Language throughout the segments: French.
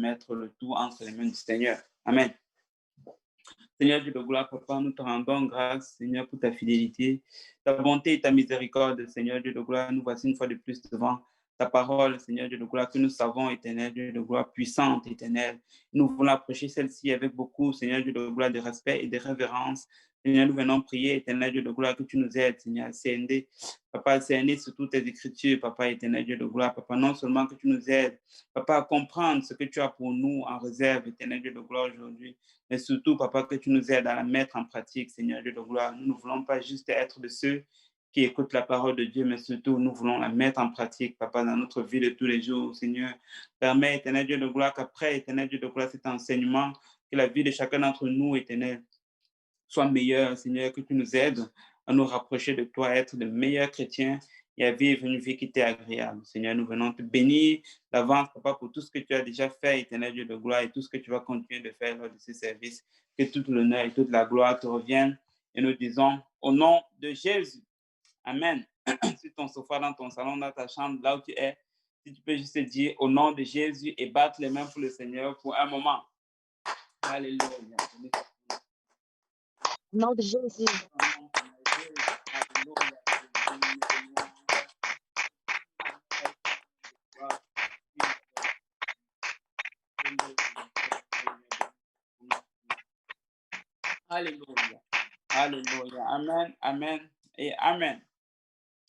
remettre le tout entre les mains du Seigneur. Amen. Seigneur Dieu de gloire, Papa, nous te rendons grâce, Seigneur, pour ta fidélité, ta bonté et ta miséricorde, Seigneur Dieu de gloire. Nous voici une fois de plus devant ta parole, Seigneur Dieu de gloire, que nous savons, éternel Dieu de gloire, puissante, éternelle. Nous voulons approcher celle-ci avec beaucoup, Seigneur Dieu de gloire, de respect et de révérence. Seigneur, nous venons prier, éternel Dieu de gloire, que tu nous aides, Seigneur, à scinder, Papa, à cerner sur toutes tes écritures, Papa, éternel Dieu de gloire, Papa, non seulement que tu nous aides, Papa, à comprendre ce que tu as pour nous en réserve, éternel Dieu de gloire, aujourd'hui, mais surtout, Papa, que tu nous aides à la mettre en pratique, Seigneur Dieu de gloire. Nous ne voulons pas juste être de ceux qui écoutent la parole de Dieu, mais surtout, nous voulons la mettre en pratique, Papa, dans notre vie de tous les jours, Seigneur. Permets, éternel Dieu de gloire, qu'après, éternel Dieu de gloire, cet enseignement, que la vie de chacun d'entre nous, éternel, soit meilleure, Seigneur, que tu nous aides à nous rapprocher de toi, à être de meilleurs chrétiens et à vivre une vie qui t'est agréable. Seigneur, nous venons te bénir d'avance, Papa, pour tout ce que tu as déjà fait, éternel Dieu de gloire, et tout ce que tu vas continuer de faire lors de ce service. Que tout l'honneur et toute la gloire te reviennent. Et nous disons, au nom de Jésus, Amen. Sur ton sofa, dans ton salon, dans ta chambre, là où tu es, si tu peux juste te dire au nom de Jésus et battre les mains pour le Seigneur pour un moment. Alléluia. Au nom de Jésus. Alléluia. Alléluia. Amen, amen et amen.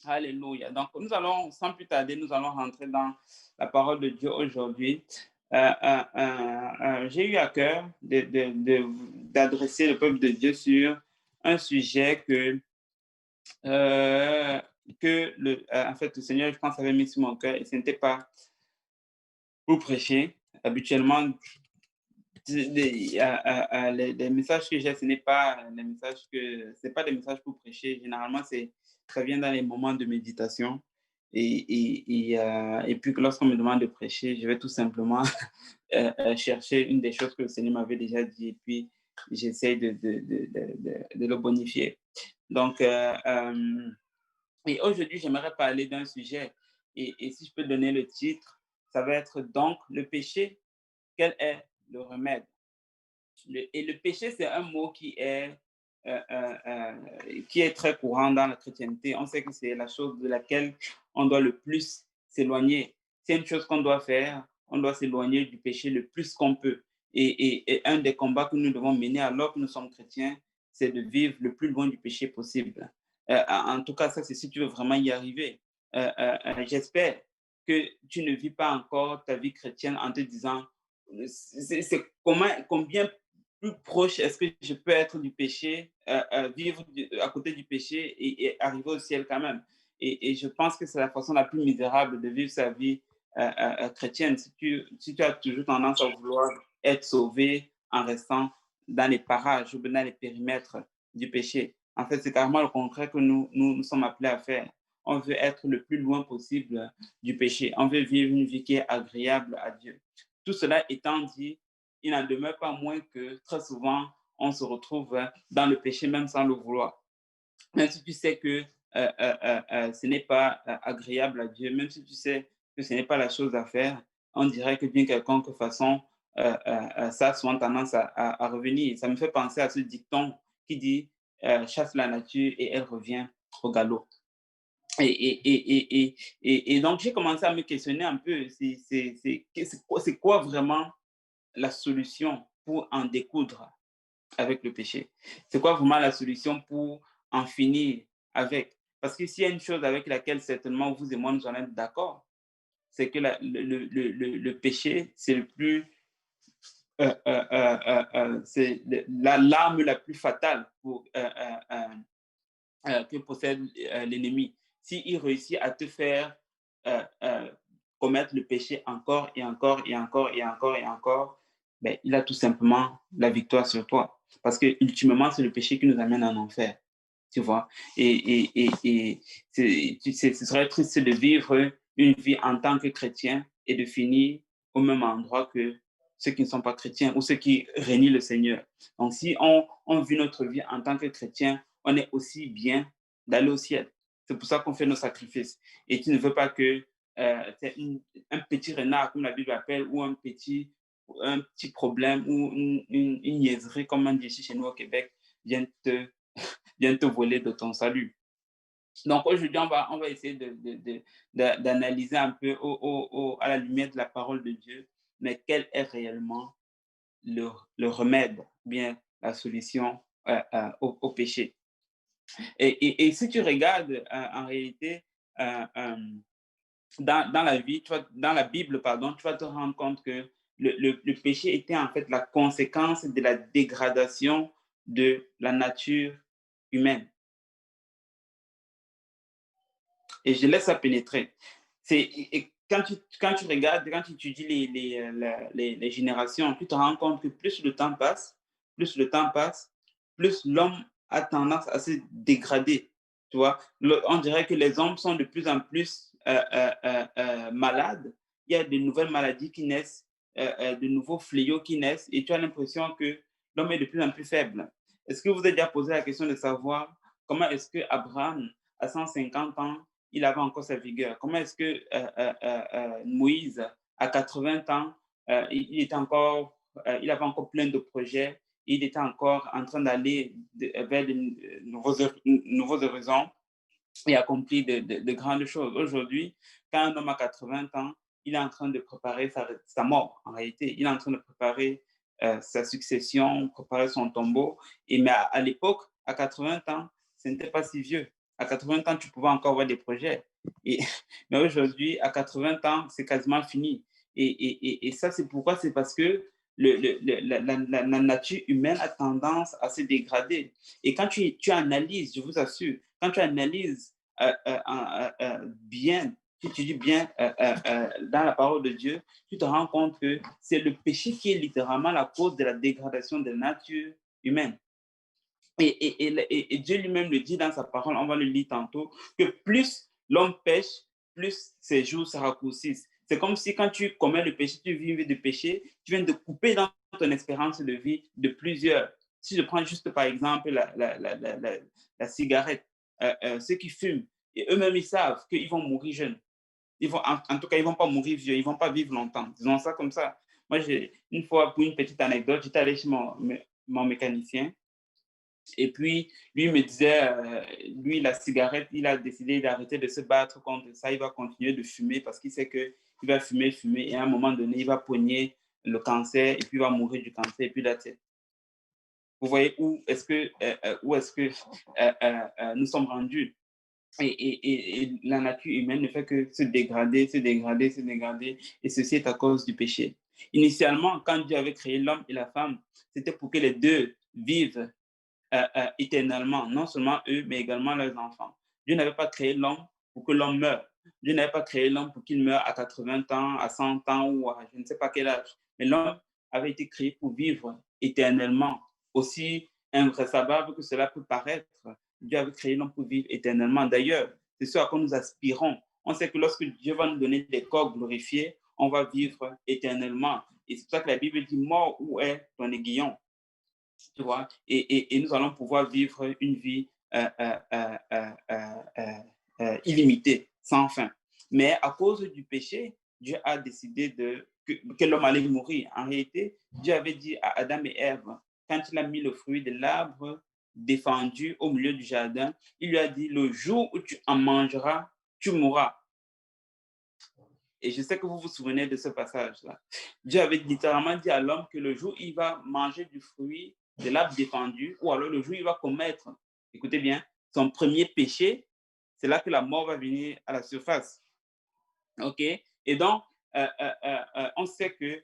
Alléluia. Donc, nous allons, sans plus tarder, nous allons rentrer dans la parole de Dieu aujourd'hui. J'ai eu à cœur d'adresser le peuple de Dieu sur un sujet en fait, le Seigneur, je pense, avait mis sur mon cœur et ce n'était pas pour prêcher. Habituellement, les messages que j'ai, ce n'est pas les messages c'est pas des messages pour prêcher. Généralement, ça vient dans les moments de méditation. Et puis, lorsqu'on me demande de prêcher, je vais tout simplement chercher une des choses que le Seigneur m'avait déjà dit et puis j'essaie de le bonifier. Donc, et aujourd'hui, j'aimerais parler d'un sujet. Et si je peux donner le titre, ça va être donc le péché, quel est le remède? Et le péché, c'est un mot qui est très courant dans la chrétienté. On sait que c'est la chose de laquelle on doit le plus s'éloigner. C'est une chose qu'on doit faire, on doit s'éloigner du péché le plus qu'on peut. Et un des combats que nous devons mener alors que nous sommes chrétiens, c'est de vivre le plus loin du péché possible. En tout cas, ça, c'est si tu veux vraiment y arriver. J'espère que tu ne vis pas encore ta vie chrétienne en te disant, combien plus proche est-ce que je peux être du péché, vivre à côté du péché et arriver au ciel quand même. Et je pense que c'est la façon la plus misérable de vivre sa vie chrétienne. Si tu as toujours tendance à vouloir être sauvé en restant dans les parages ou dans les périmètres du péché, en fait, c'est carrément le contraire que nous sommes appelés à faire. On veut être le plus loin possible du péché. On veut vivre une vie qui est agréable à Dieu. Tout cela étant dit, il n'en demeure pas moins que très souvent, on se retrouve dans le péché même sans le vouloir. Même si tu sais que ce n'est pas agréable à Dieu, même si tu sais que ce n'est pas la chose à faire, on dirait que d'une quelconque façon, ça a souvent tendance à revenir. Ça me fait penser à ce dicton qui dit chasse la nature et elle revient au galop. Et donc, j'ai commencé à me questionner un peu, c'est quoi vraiment la solution pour en découdre avec le péché? C'est quoi vraiment la solution pour en finir avec? Parce que s'il y a une chose avec laquelle certainement vous et moi nous en êtes d'accord, c'est que le péché, c'est le plus, c'est l'arme la plus fatale que possède l'ennemi. S'il réussit à te faire euh, euh, commettre le péché encore et encore et encore et encore et encore, ben, il a tout simplement la victoire sur toi. Parce que ultimement, c'est le péché qui nous amène en enfer. Tu vois? Ce serait triste de vivre une vie en tant que chrétien et de finir au même endroit que ceux qui ne sont pas chrétiens ou ceux qui régnent le Seigneur. Donc, si on vit notre vie en tant que chrétien, on est aussi bien d'aller au ciel. C'est pour ça qu'on fait nos sacrifices. Et tu ne veux pas que c'est un petit renard, comme la Bible appelle, ou un petit un petit problème ou une niaiserie, comme on dit ici chez nous au Québec, vienne te, vienne te voler de ton salut. Donc aujourd'hui, on va essayer d'analyser un peu à la lumière de la parole de Dieu, mais quel est réellement le remède, bien la solution au péché. Et si tu regardes en réalité dans la vie, dans la Bible, pardon, tu vas te rendre compte que le péché était en fait la conséquence de la dégradation de la nature humaine. Et je laisse ça pénétrer. Quand tu regardes, quand tu étudies les générations, tu te rends compte que plus le temps passe, plus l'homme a tendance à se dégrader. Tu vois, on dirait que les hommes sont de plus en plus malades. Il y a de nouvelles maladies qui naissent, de nouveaux fléaux qui naissent, et tu as l'impression que l'homme est de plus en plus faible. Est-ce que vous avez déjà posé la question de savoir comment est-ce que Abraham, à 150 ans, il avait encore sa vigueur? Comment est-ce que Moïse, à 80 ans, il avait encore plein de projets, il était encore en train d'aller vers de nouveaux horizons et accompli de grandes choses. Aujourd'hui, quand un homme a 80 ans, il est en train de préparer sa mort, en réalité. Il est en train de préparer sa succession, préparer son tombeau. Mais à l'époque, à 80 ans, ce n'était pas si vieux. À 80 ans, tu pouvais encore avoir des projets. Mais aujourd'hui, à 80 ans, c'est quasiment fini. Et ça, c'est pourquoi? C'est parce que la nature humaine a tendance à se dégrader. Et quand tu analyses, je vous assure, quand tu analyses bien, si tu dis bien dans la parole de Dieu, tu te rends compte que c'est le péché qui est littéralement la cause de la dégradation de la nature humaine. Et Dieu lui-même le dit dans sa parole, on va le lire tantôt, que plus l'homme pêche, plus ses jours se raccourcissent. C'est comme si quand tu commets le péché, tu vis une vie de péché, tu viens de couper dans ton espérance de vie de plusieurs. Si je prends juste par exemple la cigarette, ceux qui fument, et eux-mêmes ils savent qu'ils vont mourir jeunes. En tout cas, ils ne vont pas mourir vieux, ils ne vont pas vivre longtemps. Disons ça comme ça. Moi, une fois, pour une petite anecdote, j'étais allé chez mon mécanicien. Et puis, lui me disait, lui, la cigarette, il a décidé d'arrêter de se battre contre ça. Il va continuer de fumer parce qu'il sait qu'il va fumer, fumer. Et à un moment donné, il va pogner le cancer et puis il va mourir du cancer et puis la tête. Vous voyez où est-ce que nous sommes rendus? Et la nature humaine ne fait que se dégrader, se dégrader, se dégrader. Et ceci est à cause du péché. Initialement, quand Dieu avait créé l'homme et la femme, c'était pour que les deux vivent éternellement, non seulement eux, mais également leurs enfants. Dieu n'avait pas créé l'homme pour que l'homme meure. Dieu n'avait pas créé l'homme pour qu'il meure à 80 ans, à 100 ans ou à je ne sais pas quel âge. Mais l'homme avait été créé pour vivre éternellement. Aussi invraisemblable que cela peut paraître, Dieu avait créé l'homme pour vivre éternellement. D'ailleurs, c'est ce à quoi nous aspirons. On sait que lorsque Dieu va nous donner des corps glorifiés, on va vivre éternellement. Et c'est pour ça que la Bible dit, mort, où est ton aiguillon? Tu vois, et nous allons pouvoir vivre une vie illimitée, sans fin. Mais à cause du péché, Dieu a décidé que l'homme allait mourir. En réalité, Dieu avait dit à Adam et Ève, quand il a mis le fruit de l'arbre défendu au milieu du jardin, il lui a dit, le jour où tu en mangeras, tu mourras. Et je sais que vous vous souvenez de ce passage-là. Dieu avait littéralement dit à l'homme que le jour où il va manger du fruit de l'arbre défendu, ou alors le jour où il va commettre, écoutez bien, son premier péché, c'est là que la mort va venir à la surface. OK? Et donc, on sait que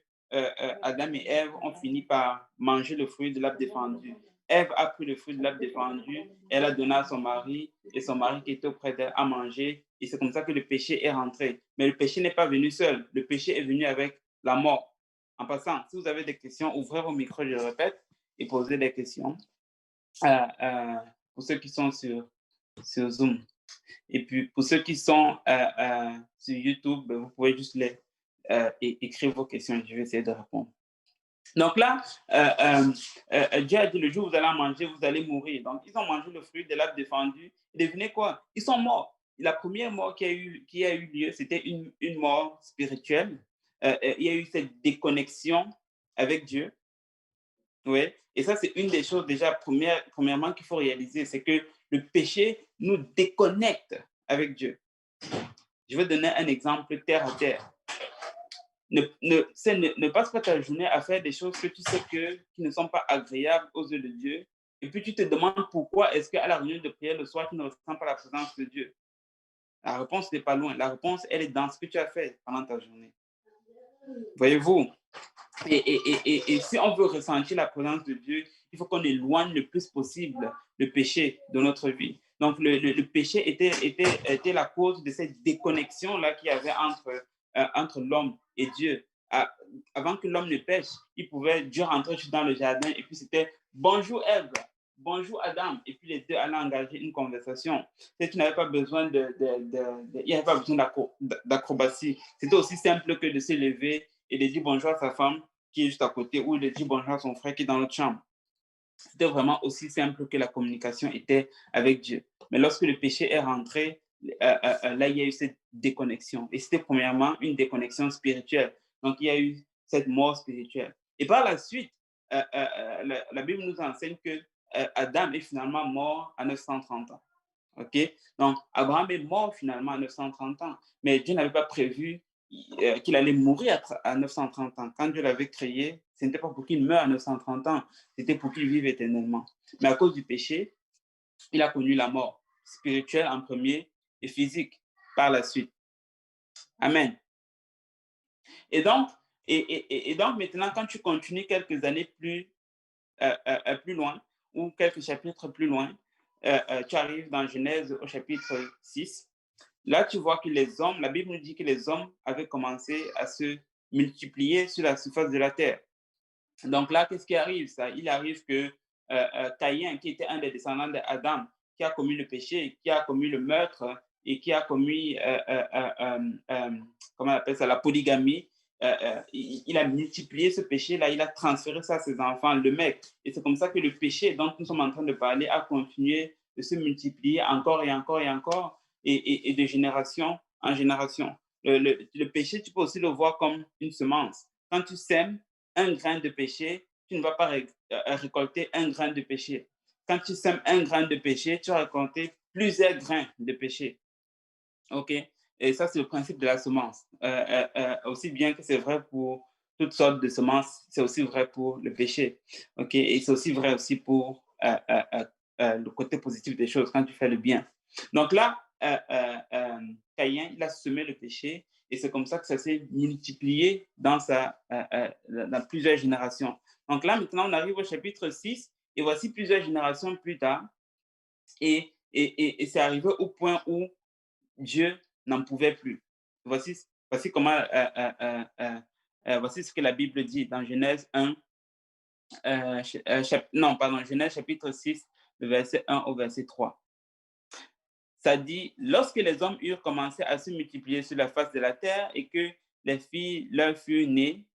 Adam et Ève ont fini par manger le fruit de l'arbre défendu. Ève a pris le fruit de l'arbre défendu, elle a donné à son mari, et son mari qui était auprès d'elle a mangé, et c'est comme ça que le péché est rentré. Mais le péché n'est pas venu seul, le péché est venu avec la mort. En passant, si vous avez des questions, ouvrez vos micros, je le répète, et posez des questions pour ceux qui sont sur Zoom. Et puis, pour ceux qui sont sur YouTube, vous pouvez juste écrire vos questions. Je vais essayer de répondre. Donc là, Dieu a dit, le jour où vous allez en manger, vous allez mourir. Donc, ils ont mangé le fruit de l'arbre défendu. Et devinez quoi? Ils sont morts. Et la première mort qui a eu lieu, c'était une mort spirituelle. Il y a eu cette déconnexion avec Dieu. Oui. Et ça, c'est une des choses déjà, premièrement, qu'il faut réaliser, c'est que le péché nous déconnecte avec Dieu. Je vais donner un exemple terre à terre. Ne passe pas ta journée à faire des choses que tu sais qui ne sont pas agréables aux yeux de Dieu. Et puis tu te demandes pourquoi est-ce qu'à la réunion de prière le soir, tu ne ressens pas la présence de Dieu. La réponse n'est pas loin. La réponse, elle est dans ce que tu as fait pendant ta journée. Voyez-vous? Et si on veut ressentir la présence de Dieu, il faut qu'on éloigne le plus possible le péché de notre vie. Donc, le péché était la cause de cette déconnexion-là qu'il y avait entre l'homme et Dieu. Avant que l'homme ne pêche, Dieu rentrait dans le jardin et puis c'était bonjour Ève, bonjour Adam, et puis les deux allaient engager une conversation. Tu n'avais pas besoin il n'y avait pas besoin d'acrobatie. C'était aussi simple que de se lever et de dire bonjour à sa femme qui est juste à côté, ou de dire bonjour à son frère qui est dans l'autre chambre. C'était vraiment aussi simple que la communication était avec Dieu. Mais lorsque le péché est rentré, là, il y a eu cette déconnexion. Et c'était premièrement une déconnexion spirituelle. Donc, il y a eu cette mort spirituelle. Et par la suite, la Bible nous enseigne que Adam est finalement mort à 930 ans. OK? Donc, Abraham est mort finalement à 930 ans. Mais Dieu n'avait pas prévu qu'il allait mourir à 930 ans. Quand Dieu l'avait créé, ce n'était pas pour qu'il meure à 930 ans, c'était pour qu'il vive éternellement. Mais à cause du péché, il a connu la mort spirituelle en premier et physique par la suite. Amen. Et donc, donc maintenant, quand tu continues quelques années plus loin, ou quelques chapitres plus loin, tu arrives dans Genèse au chapitre 6. Là, tu vois que les hommes, la Bible nous dit que les hommes avaient commencé à se multiplier sur la surface de la terre. Donc là, qu'est-ce qui arrive? Il arrive que Caïn, qui était un des descendants d'Adam, qui a commis le péché, qui a commis le meurtre et qui a commis, comment on appelle ça, la polygamie, il a multiplié ce péché-là, il a transféré ça à ses enfants, le mec. Et c'est comme ça que le péché dont nous sommes en train de parler a continué de se multiplier encore et encore et encore, et de génération en génération. Le péché, tu peux aussi le voir comme une semence. Quand tu sèmes un grain de péché, tu ne vas pas récolter un grain de péché. Quand tu sèmes un grain de péché, tu vas récolter plusieurs grains de péché. OK? Et ça, c'est le principe de la semence. Aussi bien que c'est vrai pour toutes sortes de semences, c'est aussi vrai pour le péché. OK? Et c'est aussi vrai aussi pour le côté positif des choses, quand tu fais le bien. Donc là, Caïn, il a semé le péché et c'est comme ça que ça s'est multiplié dans plusieurs générations. Donc là, maintenant, on arrive au chapitre 6 et voici plusieurs générations plus tard. Et c'est arrivé au point où Dieu n'en pouvait plus. Voici comment, voici ce que la Bible dit dans Genèse 1, Genèse chapitre 6, le verset 1 au verset 3. Ça dit, lorsque les hommes eurent commencé à se multiplier sur la face de la terre et que les filles leur furent nées,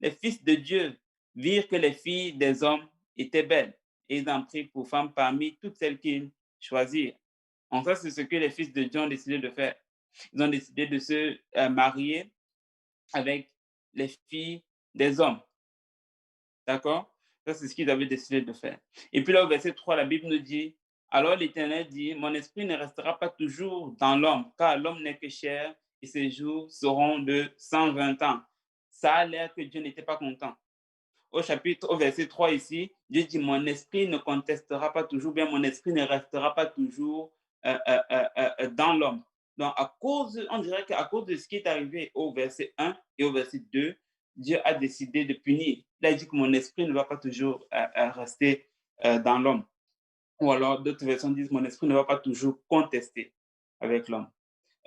les fils de Dieu virent que les filles des hommes étaient belles et ils en prirent pour femmes parmi toutes celles qu'ils choisirent. Donc ça, c'est ce que les fils de Dieu ont décidé de faire. Ils ont décidé de se marier avec les filles des hommes. D'accord? Ça, c'est ce qu'ils avaient décidé de faire. Et puis là, au verset 3, la Bible nous dit, alors l'Éternel dit, mon esprit ne restera pas toujours dans l'homme, car l'homme n'est que chair et ses jours seront de 120 ans. Ça a l'air que Dieu n'était pas content. Au verset 3 ici, Dieu dit, mon esprit ne contestera pas toujours, bien mon esprit ne restera pas toujours dans l'homme. Donc, on dirait qu'à cause de ce qui est arrivé au verset 1 et au verset 2, Dieu a décidé de punir. Il a dit que mon esprit ne va pas toujours rester dans l'homme. Ou alors, d'autres versions disent, mon esprit ne va pas toujours contester avec l'homme.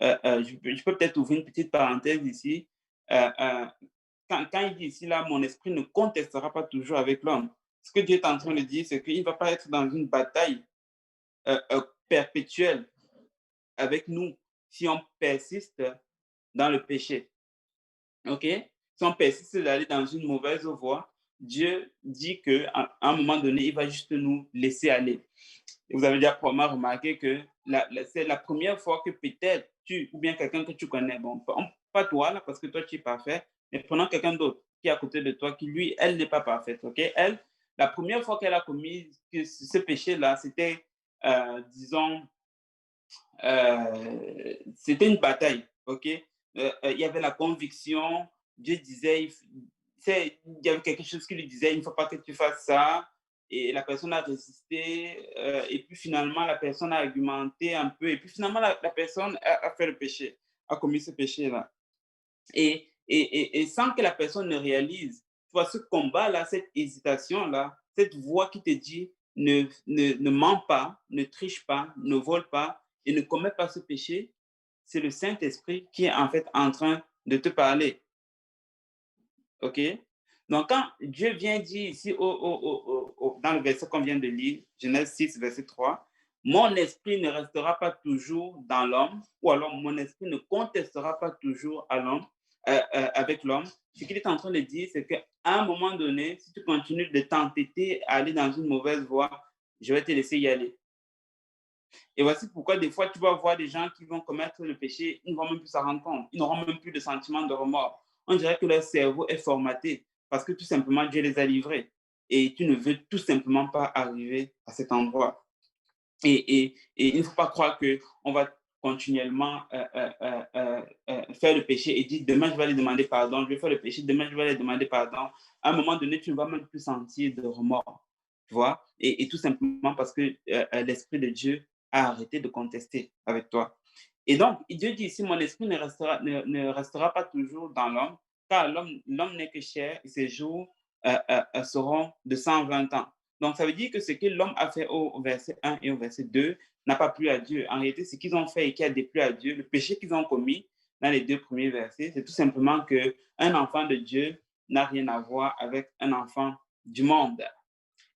Je peux peut-être ouvrir une petite parenthèse ici. Quand il dit ici, là, mon esprit ne contestera pas toujours avec l'homme. Ce que Dieu est en train de dire, c'est qu'il ne va pas être dans une bataille perpétuelle avec nous si on persiste dans le péché. OK? Si on persiste d'aller dans une mauvaise voie, Dieu dit qu'à un moment donné, il va juste nous laisser aller. Et vous avez déjà probablement remarqué que c'est la première fois que peut-être tu, ou bien quelqu'un que tu connais, bon, pas toi, là, parce que toi, tu es parfait, mais prenons quelqu'un d'autre qui est à côté de toi, qui lui, elle n'est pas parfaite, ok? Elle, la première fois qu'elle a commis ce péché-là, c'était, disons, c'était une bataille, ok? Il y avait la conviction, Dieu disait, il y avait quelque chose qui lui disait, il ne faut pas que tu fasses ça, et la personne a résisté, et puis finalement, la personne a argumenté un peu, et puis finalement, la personne a fait le péché, a commis ce péché-là. Et sans que la personne ne réalise, tu vois, ce combat-là, cette hésitation-là, cette voix qui te dit ne mens pas, ne triche pas, ne vole pas et ne commets pas ce péché, c'est le Saint-Esprit qui est en fait en train de te parler. OK? Donc, quand Dieu vient dire ici dans le verset qu'on vient de lire, Genèse 6, verset 3, mon esprit ne restera pas toujours dans l'homme, ou alors mon esprit ne contestera pas toujours à l'homme, avec l'homme. Ce qu'il est en train de dire, c'est qu'à un moment donné, si tu continues de t'entêter à aller dans une mauvaise voie, je vais te laisser y aller. Et voici pourquoi des fois tu vas voir des gens qui vont commettre le péché, ils ne vont même plus s'en rendre compte, ils n'auront même plus de sentiment de remords. On dirait que leur cerveau est formaté parce que tout simplement Dieu les a livrés et tu ne veux tout simplement pas arriver à cet endroit. Et il ne faut pas croire qu'on va continuellement faire le péché et dire demain je vais aller demander pardon, je vais faire le péché, demain je vais aller demander pardon. À un moment donné, tu ne vas même plus sentir de remords, tu vois, et tout simplement parce que l'Esprit de Dieu a arrêté de contester avec toi. Et donc, Dieu dit ici, mon esprit ne restera pas toujours dans l'homme, car l'homme n'est que chair et ses jours seront de 120 ans. Donc, ça veut dire que ce que l'homme a fait au verset 1 et au verset 2 n'a pas plu à Dieu. En réalité, ce qu'ils ont fait et qui a déplu à Dieu, le péché qu'ils ont commis dans les deux premiers versets, c'est tout simplement qu'un enfant de Dieu n'a rien à voir avec un enfant du monde.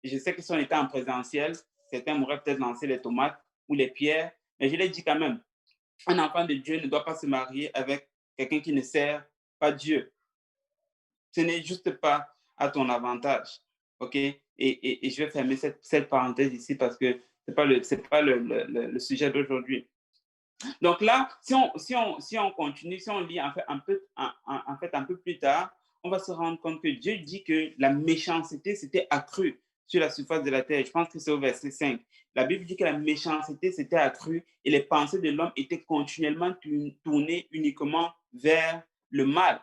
Et je sais que si on était en présentiel, certains m'auraient peut-être lancé les tomates ou les pierres, mais je l'ai dit quand même, un enfant de Dieu ne doit pas se marier avec quelqu'un qui ne sert pas Dieu. Ce n'est juste pas à ton avantage. OK? Et je vais fermer cette parenthèse ici parce que ce n'est pas, le sujet d'aujourd'hui. Donc là, si on continue, si on lit en fait un peu plus tard, on va se rendre compte que Dieu dit que la méchanceté s'était accrue sur la surface de la terre. Je pense que c'est au verset 5. La Bible dit que la méchanceté s'était accrue et les pensées de l'homme étaient continuellement tournées uniquement vers le mal.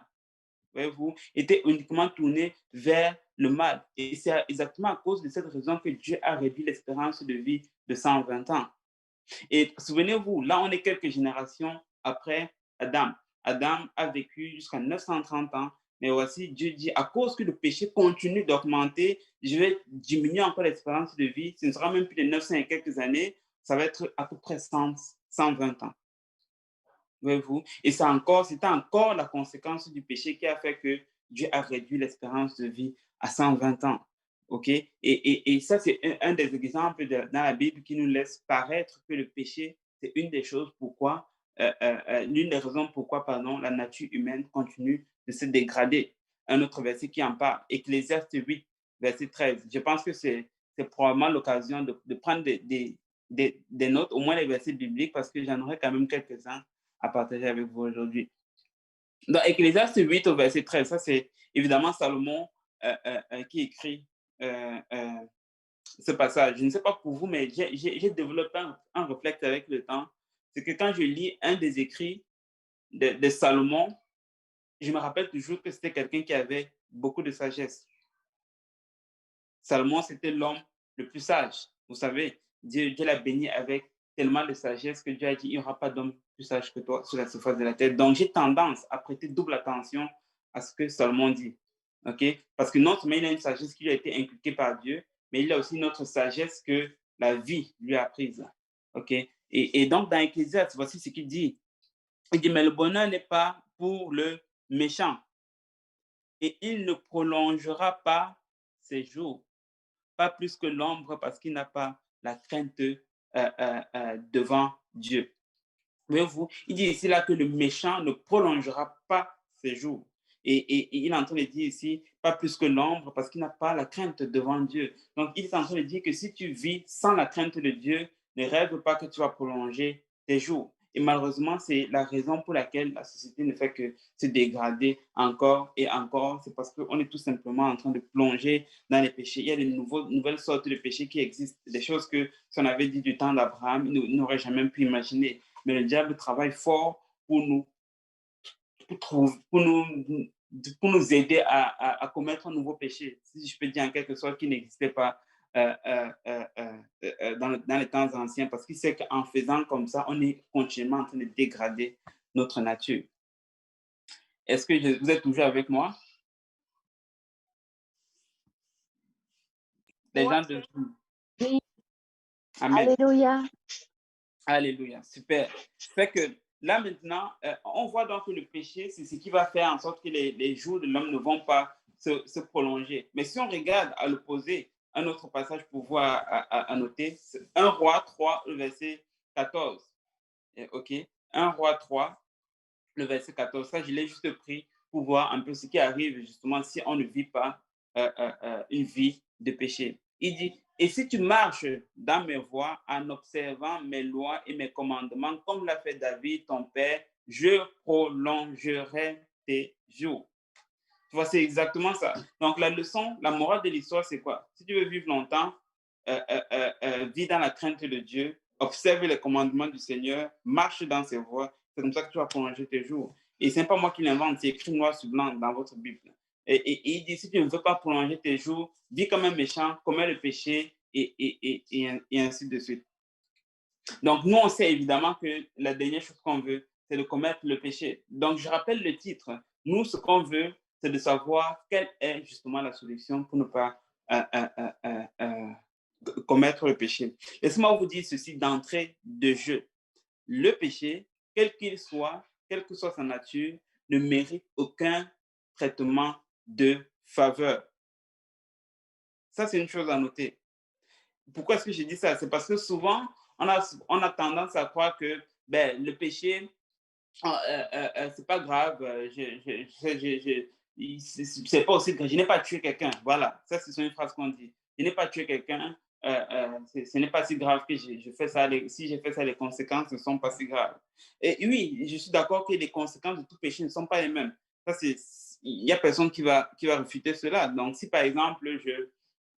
Voyez-vous, étaient uniquement tournées vers le mal. Et c'est exactement à cause de cette raison que Dieu a réduit l'espérance de vie de 120 ans. Et souvenez-vous, là, on est quelques générations après Adam. Adam a vécu jusqu'à 930 ans, mais voici, Dieu dit, à cause que le péché continue d'augmenter, je vais diminuer encore l'espérance de vie. Ce ne sera même plus de 900 et quelques années, ça va être à peu près 120 ans. Voyez-vous? Et c'était encore la conséquence du péché qui a fait que Dieu a réduit l'espérance de vie à 120 ans. OK? Et ça, c'est un des exemples dans la Bible qui nous laisse paraître que le péché, c'est une des choses pourquoi, l'une des raisons pourquoi, pardon, la nature humaine continue de se dégrader. Un autre verset qui en parle, Ecclésiaste 8, verset 13. Je pense que c'est probablement l'occasion de prendre des notes, au moins les versets bibliques, parce que j'en aurai quand même quelques-uns à partager avec vous aujourd'hui. Dans Ecclésiaste 8 au verset 13, ça c'est évidemment Salomon qui écrit euh, euh, ce passage. Je ne sais pas pour vous, mais j'ai développé un réflexe avec le temps. C'est que quand je lis un des écrits de Salomon, je me rappelle toujours que c'était quelqu'un qui avait beaucoup de sagesse. Salomon, c'était l'homme le plus sage. Vous savez, Dieu l'a béni avec tellement de sagesse que Dieu a dit, il n'y aura pas d'homme plus sage que toi sur la surface de la terre. Donc, j'ai tendance à prêter double attention à ce que Salomon dit. OK? Parce que non seulement il a une sagesse qui lui a été inculquée par Dieu, mais il a aussi une autre sagesse que la vie lui a apprise. OK? Et donc, dans Ecclésiaste, voici ce qu'il dit. Il dit, mais le bonheur n'est pas pour le méchant et il ne prolongera pas ses jours pas plus que l'ombre parce qu'il n'a pas la crainte devant Dieu. Voyez-vous, il dit ici là que le méchant ne prolongera pas ses jours. Et il est en train de dire ici, pas plus que l'ombre parce qu'il n'a pas la crainte devant Dieu. Donc, il est en train de dire que si tu vis sans la crainte de Dieu, ne rêve pas que tu vas prolonger tes jours. Et malheureusement, c'est la raison pour laquelle la société ne fait que se dégrader encore et encore. C'est parce qu'on est tout simplement en train de plonger dans les péchés. Il y a de nouvelles sortes de péchés qui existent, des choses que si on avait dit du temps d'Abraham, il n'aurait jamais pu imaginer. Mais le diable travaille fort pour nous, pour nous, pour nous aider à commettre un nouveau péché, si je peux dire en quelque sorte, qui n'existait pas dans les temps anciens, parce qu'il sait qu'en faisant comme ça, on est continuellement en train de dégrader notre nature. Est-ce que vous êtes toujours avec moi? Les Ouais. gens de... Oui. Amen. Alléluia. Alléluia, super. Fait que là maintenant, on voit donc que le péché, c'est ce qui va faire en sorte que les jours de l'homme ne vont pas se prolonger. Mais si on regarde à l'opposé, un autre passage pour voir à noter, 1 Roi 3, le verset 14. OK? 1 Roi 3, le verset 14. Ça, je l'ai juste pris pour voir un peu ce qui arrive justement si on ne vit pas une vie de péché. Il dit, et si tu marches dans mes voies en observant mes lois et mes commandements, comme l'a fait David, ton père, je prolongerai tes jours. Tu vois, c'est exactement ça. Donc, la leçon, la morale de l'histoire, c'est quoi? Si tu veux vivre longtemps, vis dans la crainte de Dieu, observe les commandements du Seigneur, marche dans ses voies. C'est comme ça que tu vas prolonger tes jours. Et ce n'est pas moi qui l'invente, c'est écrit noir sur blanc dans votre Bible. Et il dit, si tu ne veux pas prolonger tes jours, vis comme un méchant, commets le péché, et ainsi de suite. Donc, nous, on sait évidemment que la dernière chose qu'on veut, c'est de commettre le péché. Donc, je rappelle le titre. Nous, ce qu'on veut, c'est de savoir quelle est justement la solution pour ne pas commettre le péché. Laissez-moi vous dire ceci d'entrée de jeu. Le péché, quel qu'il soit, quelle que soit sa nature, ne mérite aucun traitement de faveur. Ça, c'est une chose à noter. Pourquoi est-ce que je dis ça? C'est parce que souvent, on a tendance à croire que ben, le péché, c'est pas grave, c'est pas aussi grave, je n'ai pas tué quelqu'un. Voilà, ça, c'est une phrase qu'on dit. Je n'ai pas tué quelqu'un, ce n'est pas si grave que je fais ça. Si j'ai fait ça, les conséquences ne sont pas si graves. Et oui, je suis d'accord que les conséquences de tout péché ne sont pas les mêmes. Ça, il n'y a personne qui va réfuter cela. Donc, si par exemple,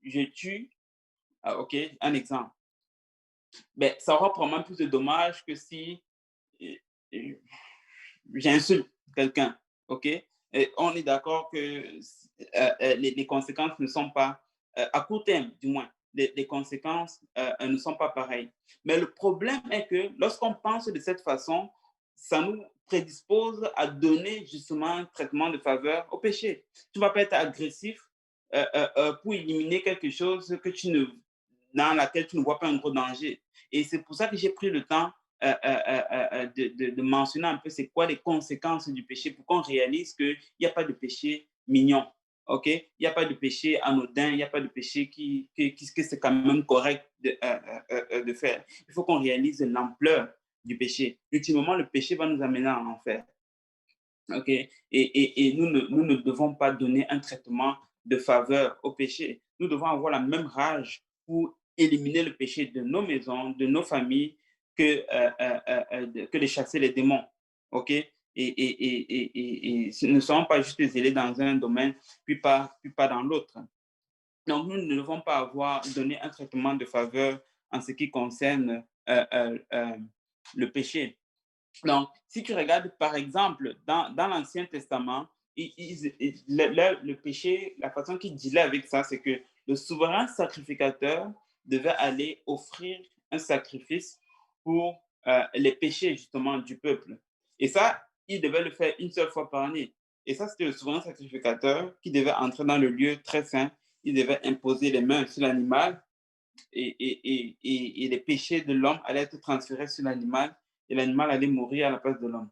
je tue, OK, un exemple, ben, ça aura probablement plus de dommages que si euh, euh, j'insulte quelqu'un, OK? Et on est d'accord que les conséquences ne sont pas, à court terme du moins, les conséquences ne sont pas pareilles. Mais le problème est que lorsqu'on pense de cette façon, ça nous prédispose à donner justement un traitement de faveur au péché. Tu ne vas pas être agressif pour éliminer quelque chose dans laquelle tu ne vois pas un gros danger. Et c'est pour ça que j'ai pris le temps de mentionner un peu c'est quoi les conséquences du péché pour qu'on réalise qu'il n'y a pas de péché mignon. OK? Il n'y a pas de péché anodin, il n'y a pas de péché que c'est quand même correct de faire. Il faut qu'on réalise l'ampleur du péché. Ultimement, le péché va nous amener en enfer. OK? Et nous ne devons pas donner un traitement de faveur au péché. Nous devons avoir la même rage pour éliminer le péché de nos maisons, de nos familles, que de chasser les démons. OK? Ne soyons pas juste zélés dans un domaine, puis pas dans l'autre. Donc, nous ne devons pas avoir donné un traitement de faveur en ce qui concerne le péché. Donc, si tu regardes, par exemple, dans l'Ancien Testament, le péché, la façon qu'ils dealaient avec ça, c'est que le souverain sacrificateur devait aller offrir un sacrifice pour les péchés, justement, du peuple. Et ça, il devait le faire une seule fois par année. Et ça, c'était le souverain sacrificateur qui devait entrer dans le lieu très saint. Il devait imposer les mains sur l'animal et les péchés de l'homme allaient être transférés sur l'animal et l'animal allait mourir à la place de l'homme.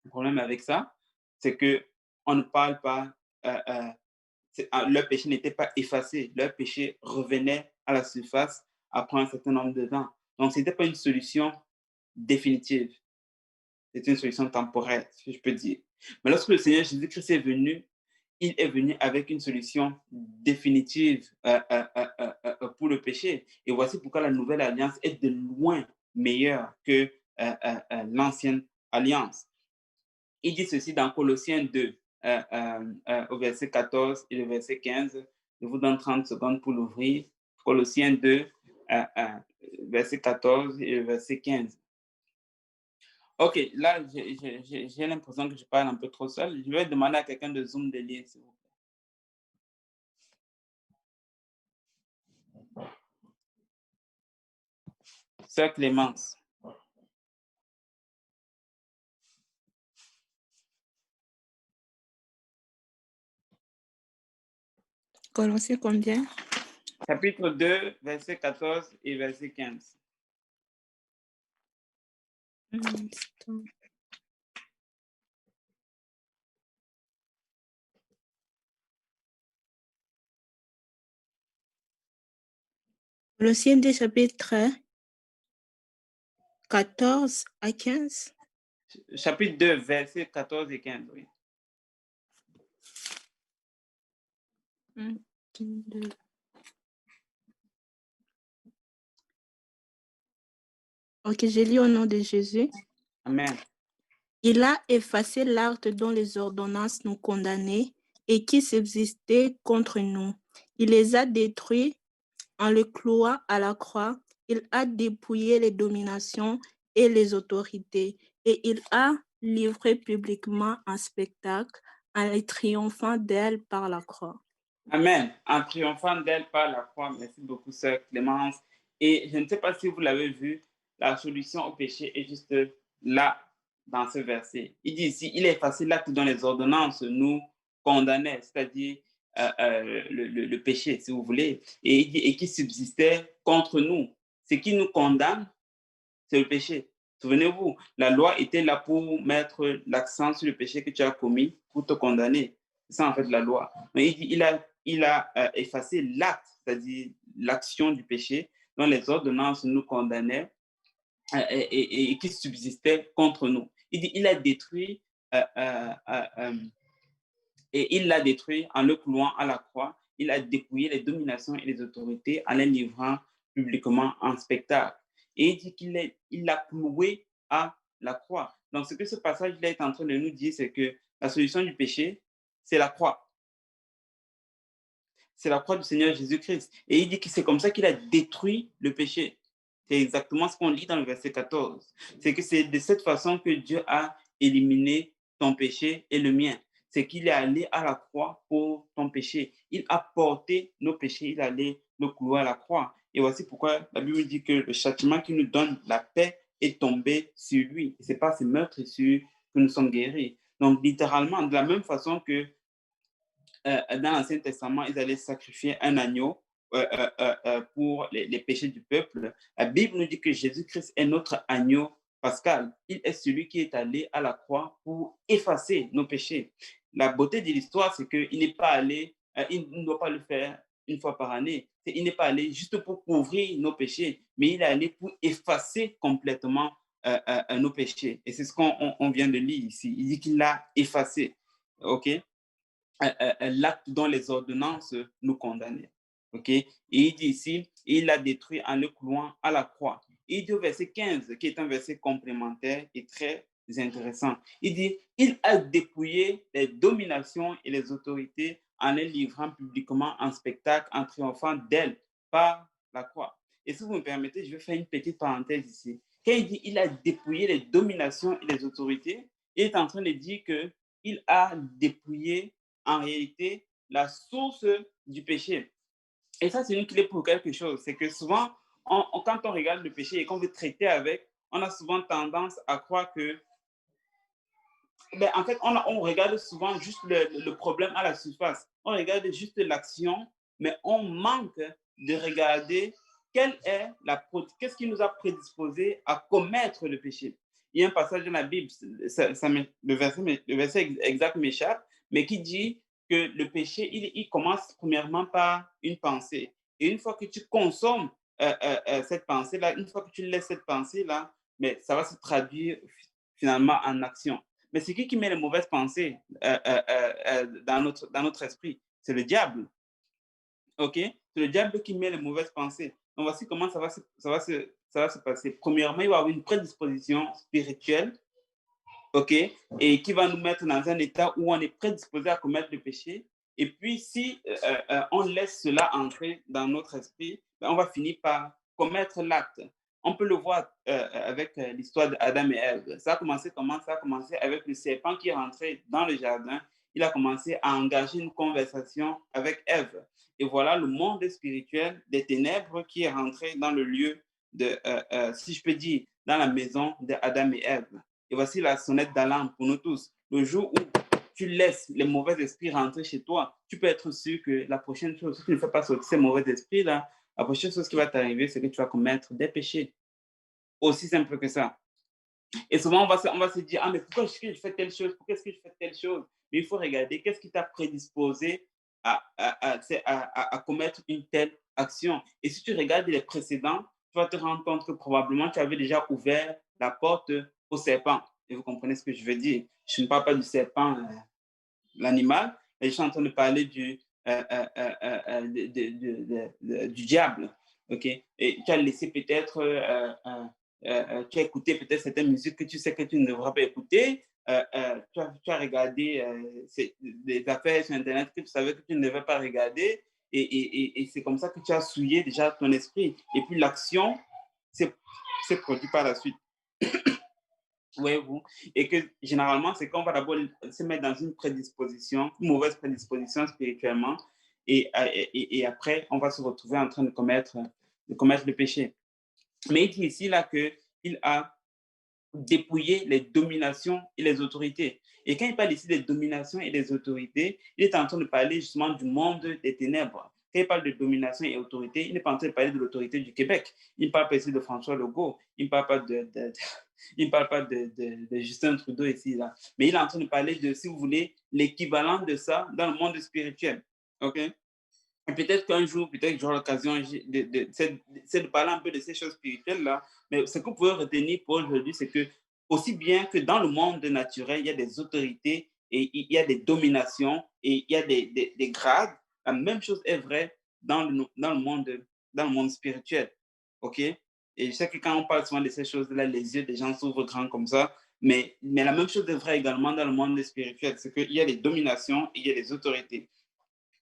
Le problème avec ça, c'est que on ne parle pas, leur péché n'était pas effacé, leur péché revenait à la surface après un certain nombre de temps. Donc, ce n'était pas une solution définitive, c'était une solution temporaire, si je peux dire. Mais lorsque le Seigneur Jésus-Christ est venu, il est venu avec une solution définitive pour le péché. Et voici pourquoi la nouvelle alliance est de loin meilleure que l'ancienne alliance. Il dit ceci dans Colossiens 2, au verset 14 et le verset 15. Je vous donne 30 secondes pour l'ouvrir. Colossiens 2, verset 14 et le verset 15. Ok, là, j'ai l'impression que je parle un peu trop seul. Je vais demander à quelqu'un de Zoom de lire, s'il vous plaît. Sœur Clémence. Colossiens combien? Chapitre 2, verset 14 et verset 15. Colossiens 2, chapitre 14 à 15. Chapitre 2, verset 14 et 15, oui. Ok, j'ai lu au nom de Jésus. Amen. Il a effacé l'acte dont les ordonnances nous condamnaient et qui subsistait contre nous. Il les a détruits en le clouant à la croix. Il a dépouillé les dominations et les autorités et il a livré publiquement un spectacle en les triomphant d'elles par la croix. Amen. En triomphant d'elle par la croix. Merci beaucoup, sœur Clémence. Et je ne sais pas si vous l'avez vu, la solution au péché est juste là, dans ce verset. Il dit ici, il est facile l'acte dont les ordonnances nous condamnaient, c'est-à-dire le péché, si vous voulez, et, il dit, et qui subsistait contre nous. Ce qui nous condamne, c'est le péché. Souvenez-vous, la loi était là pour mettre l'accent sur le péché que tu as commis, pour te condamner. C'est ça en fait la loi. Mais il dit, il a effacé l'acte, c'est-à-dire l'action du péché dont les ordonnances nous condamnaient et qui subsistait contre nous. Il dit, il a détruit et il l'a détruit en le clouant à la croix. Il a dépouillé les dominations et les autorités en les livrant publiquement en spectacle. Et il dit qu'il l'a cloué à la croix. Donc, ce que ce passage est en train de nous dire, c'est que la solution du péché, c'est la croix. C'est la croix du Seigneur Jésus-Christ. Et il dit que c'est comme ça qu'il a détruit le péché. C'est exactement ce qu'on lit dans le verset 14. C'est que c'est de cette façon que Dieu a éliminé ton péché et le mien. C'est qu'il est allé à la croix pour ton péché. Il a porté nos péchés, il est allé le clouer à la croix. Et voici pourquoi la Bible dit que le châtiment qui nous donne la paix est tombé sur lui. Ce n'est pas ces meurtrissures que nous sommes guéris. Donc, littéralement, de la même façon que dans l'Ancien Testament, ils allaient sacrifier un agneau pour les péchés du peuple. La Bible nous dit que Jésus-Christ est notre agneau pascal. Il est celui qui est allé à la croix pour effacer nos péchés. La beauté de l'histoire, c'est qu'il n'est pas allé, il ne doit pas le faire une fois par année. Il n'est pas allé juste pour couvrir nos péchés, mais il est allé pour effacer complètement nos péchés. Et c'est ce qu'on vient de lire ici. Il dit qu'il l'a effacé. OK? L'acte dont les ordonnances nous condamnaient. OK? Et il dit ici, il l'a détruit en le clouant à la croix. Il dit au verset 15, qui est un verset complémentaire et très intéressant. Il dit, il a dépouillé les dominations et les autorités en les livrant publiquement en spectacle, en triomphant d'elles par la croix. Et si vous me permettez, je vais faire une petite parenthèse ici. Quand il dit il a dépouillé les dominations et les autorités, il est en train de dire qu'il a dépouillé en réalité la source du péché. Et ça, c'est une clé pour quelque chose. C'est que souvent, quand on regarde le péché et qu'on veut traiter avec, on a souvent tendance à croire que, en fait, on regarde souvent juste le problème à la surface. On regarde juste l'action, mais on manque de regarder qu'est-ce qui nous a prédisposé à commettre le péché. Il y a un passage dans la Bible, le verset exact m'échappe, mais qui dit que le péché, il commence premièrement par une pensée. Et une fois que tu consommes cette pensée-là, une fois que tu laisses cette pensée-là, mais ça va se traduire finalement en action. Mais c'est qui met les mauvaises pensées dans notre esprit? C'est le diable. OK? C'est le diable qui met les mauvaises pensées. Donc, voici comment ça va ça va se passer? Premièrement, il va y avoir une prédisposition spirituelle, OK, et qui va nous mettre dans un état où on est prédisposé à commettre le péché. Et puis, si on laisse cela entrer dans notre esprit, ben, on va finir par commettre l'acte. On peut le voir avec l'histoire d'Adam et Ève. Ça a commencé comment? Ça a commencé avec le serpent qui est rentré dans le jardin. Il a commencé à engager une conversation avec Ève. Et voilà le monde spirituel des ténèbres qui est rentré dans le lieu de, si je peux dire, dans la maison d'Adam et Ève. Et voici la sonnette d'alarme pour nous tous. Le jour où tu laisses les mauvais esprits rentrer chez toi, tu peux être sûr que la prochaine chose, si tu ne fais pas sortir ces mauvais esprits-là, la prochaine chose qui va t'arriver, c'est que tu vas commettre des péchés. Aussi simple que ça. Et souvent, on va se dire, ah, mais pourquoi est-ce que je fais telle chose? Pourquoi est-ce que je fais telle chose? Mais il faut regarder qu'est-ce qui t'a prédisposé à commettre une telle action. Et si tu regardes les précédents, tu vas te rendre compte que probablement tu avais déjà ouvert la porte au serpent. Et vous comprenez ce que je veux dire. Je ne parle pas du serpent, l'animal, mais je suis en train de parler du diable. OK? Et tu as laissé peut-être tu as écouté peut-être certaines musiques que tu sais que tu ne devras pas écouter. Tu as regardé des affaires sur Internet que tu savais que tu ne devais pas regarder. Et c'est comme ça que tu as souillé déjà ton esprit. Et puis l'action s'est produite par la suite. Voyez-vous? Et que généralement, c'est qu'on va d'abord se mettre dans une prédisposition, une mauvaise prédisposition spirituellement. Et après, on va se retrouver en train de commettre le péché. Mais il dit ici là qu'il a dépouillé les dominations et les autorités. Et quand il parle ici des dominations et des autorités, il est en train de parler justement du monde des ténèbres. Quand il parle de domination et autorité, il n'est pas en train de parler de l'autorité du Québec. Il ne parle pas ici de François Legault. Il ne parle pas il ne parle pas de Justin Trudeau ici, là. Mais il est en train de parler de, si vous voulez, l'équivalent de ça dans le monde spirituel. OK? Et peut-être qu'un jour, peut-être que j'aurai l'occasion de parler un peu de ces choses spirituelles-là. Mais ce que vous pouvez retenir pour aujourd'hui, c'est que aussi bien que dans le monde naturel, il y a des autorités et il y a des dominations et il y a des grades, la même chose est vraie dans le monde spirituel. OK? Et je sais que quand on parle souvent de ces choses-là, les yeux des gens s'ouvrent grands comme ça. Mais la même chose est vraie également dans le monde spirituel. C'est qu'il y a des dominations et il y a des autorités.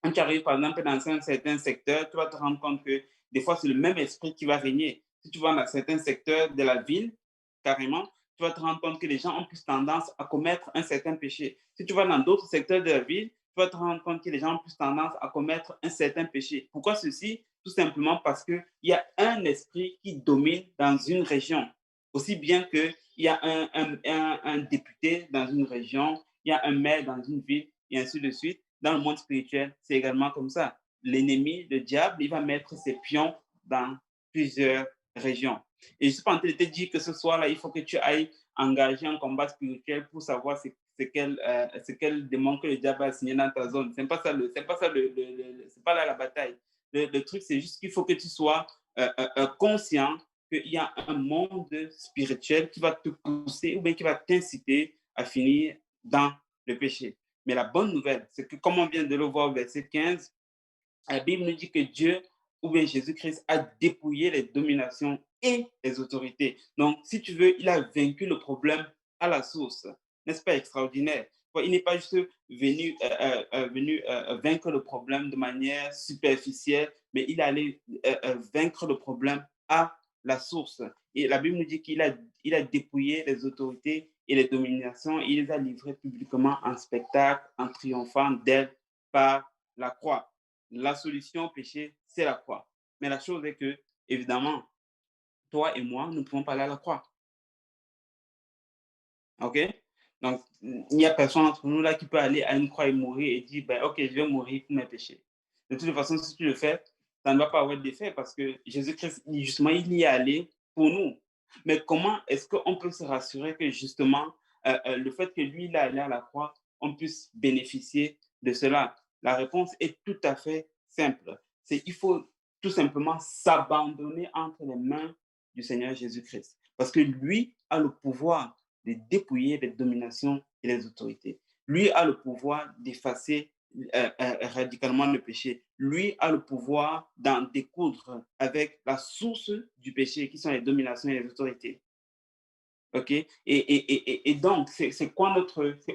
Quand tu arrives, par exemple, dans un certain secteur, tu vas te rendre compte que des fois, c'est le même esprit qui va régner. Si tu vas dans certains secteurs de la ville, carrément, tu vas te rendre compte que les gens ont plus tendance à commettre un certain péché. Si tu vas dans d'autres secteurs de la ville, tu vas te rendre compte que les gens ont plus tendance à commettre un certain péché. Pourquoi ceci? Tout simplement parce qu'il y a un esprit qui domine dans une région. Aussi bien qu'il y a un député dans une région, il y a un maire dans une ville, et ainsi de suite. Dans le monde spirituel, c'est également comme ça. L'ennemi, le diable, il va mettre ses pions dans plusieurs régions. Et je ne suis pas en train de te dire que ce soir-là, il faut que tu ailles engager un combat spirituel pour savoir c'est quel démon que le diable a assigné dans ta zone. C'est pas ça, c'est pas là la bataille. Le truc, c'est juste qu'il faut que tu sois conscient qu'il y a un monde spirituel qui va te pousser ou bien qui va t'inciter à finir dans le péché. Mais la bonne nouvelle, c'est que comme on vient de le voir au verset 15, la Bible nous dit que Dieu ou bien Jésus-Christ a dépouillé les dominations et les autorités. Donc, si tu veux, il a vaincu le problème à la source. N'est-ce pas extraordinaire? Il n'est pas juste venu vaincre le problème de manière superficielle, mais il allait vaincre le problème à la source. Et la Bible nous dit il a dépouillé les autorités et les dominations, et il les a livrées publiquement en spectacle, en triomphant d'elles par la croix. La solution au péché, c'est la croix. Mais la chose est que, évidemment, toi et moi, nous ne pouvons pas aller à la croix. OK? Donc, il n'y a personne entre nous là qui peut aller à une croix et mourir et dire, ben, OK, je vais mourir pour mes péchés. De toute façon, si tu le fais, ça ne va pas avoir d'effet parce que Jésus-Christ, justement, il y est allé pour nous. Mais comment est-ce qu'on peut se rassurer que justement, le fait que lui, il est allé à la croix, on puisse bénéficier de cela? La réponse est tout à fait simple. C'est il faut tout simplement s'abandonner entre les mains du Seigneur Jésus-Christ. Parce que lui a le pouvoir de dépouiller les dominations et les autorités. Lui a le pouvoir d'effacer radicalement le péché. Lui a le pouvoir d'en découdre avec la source du péché, qui sont les dominations et les autorités. OK? Et donc, c'est quoi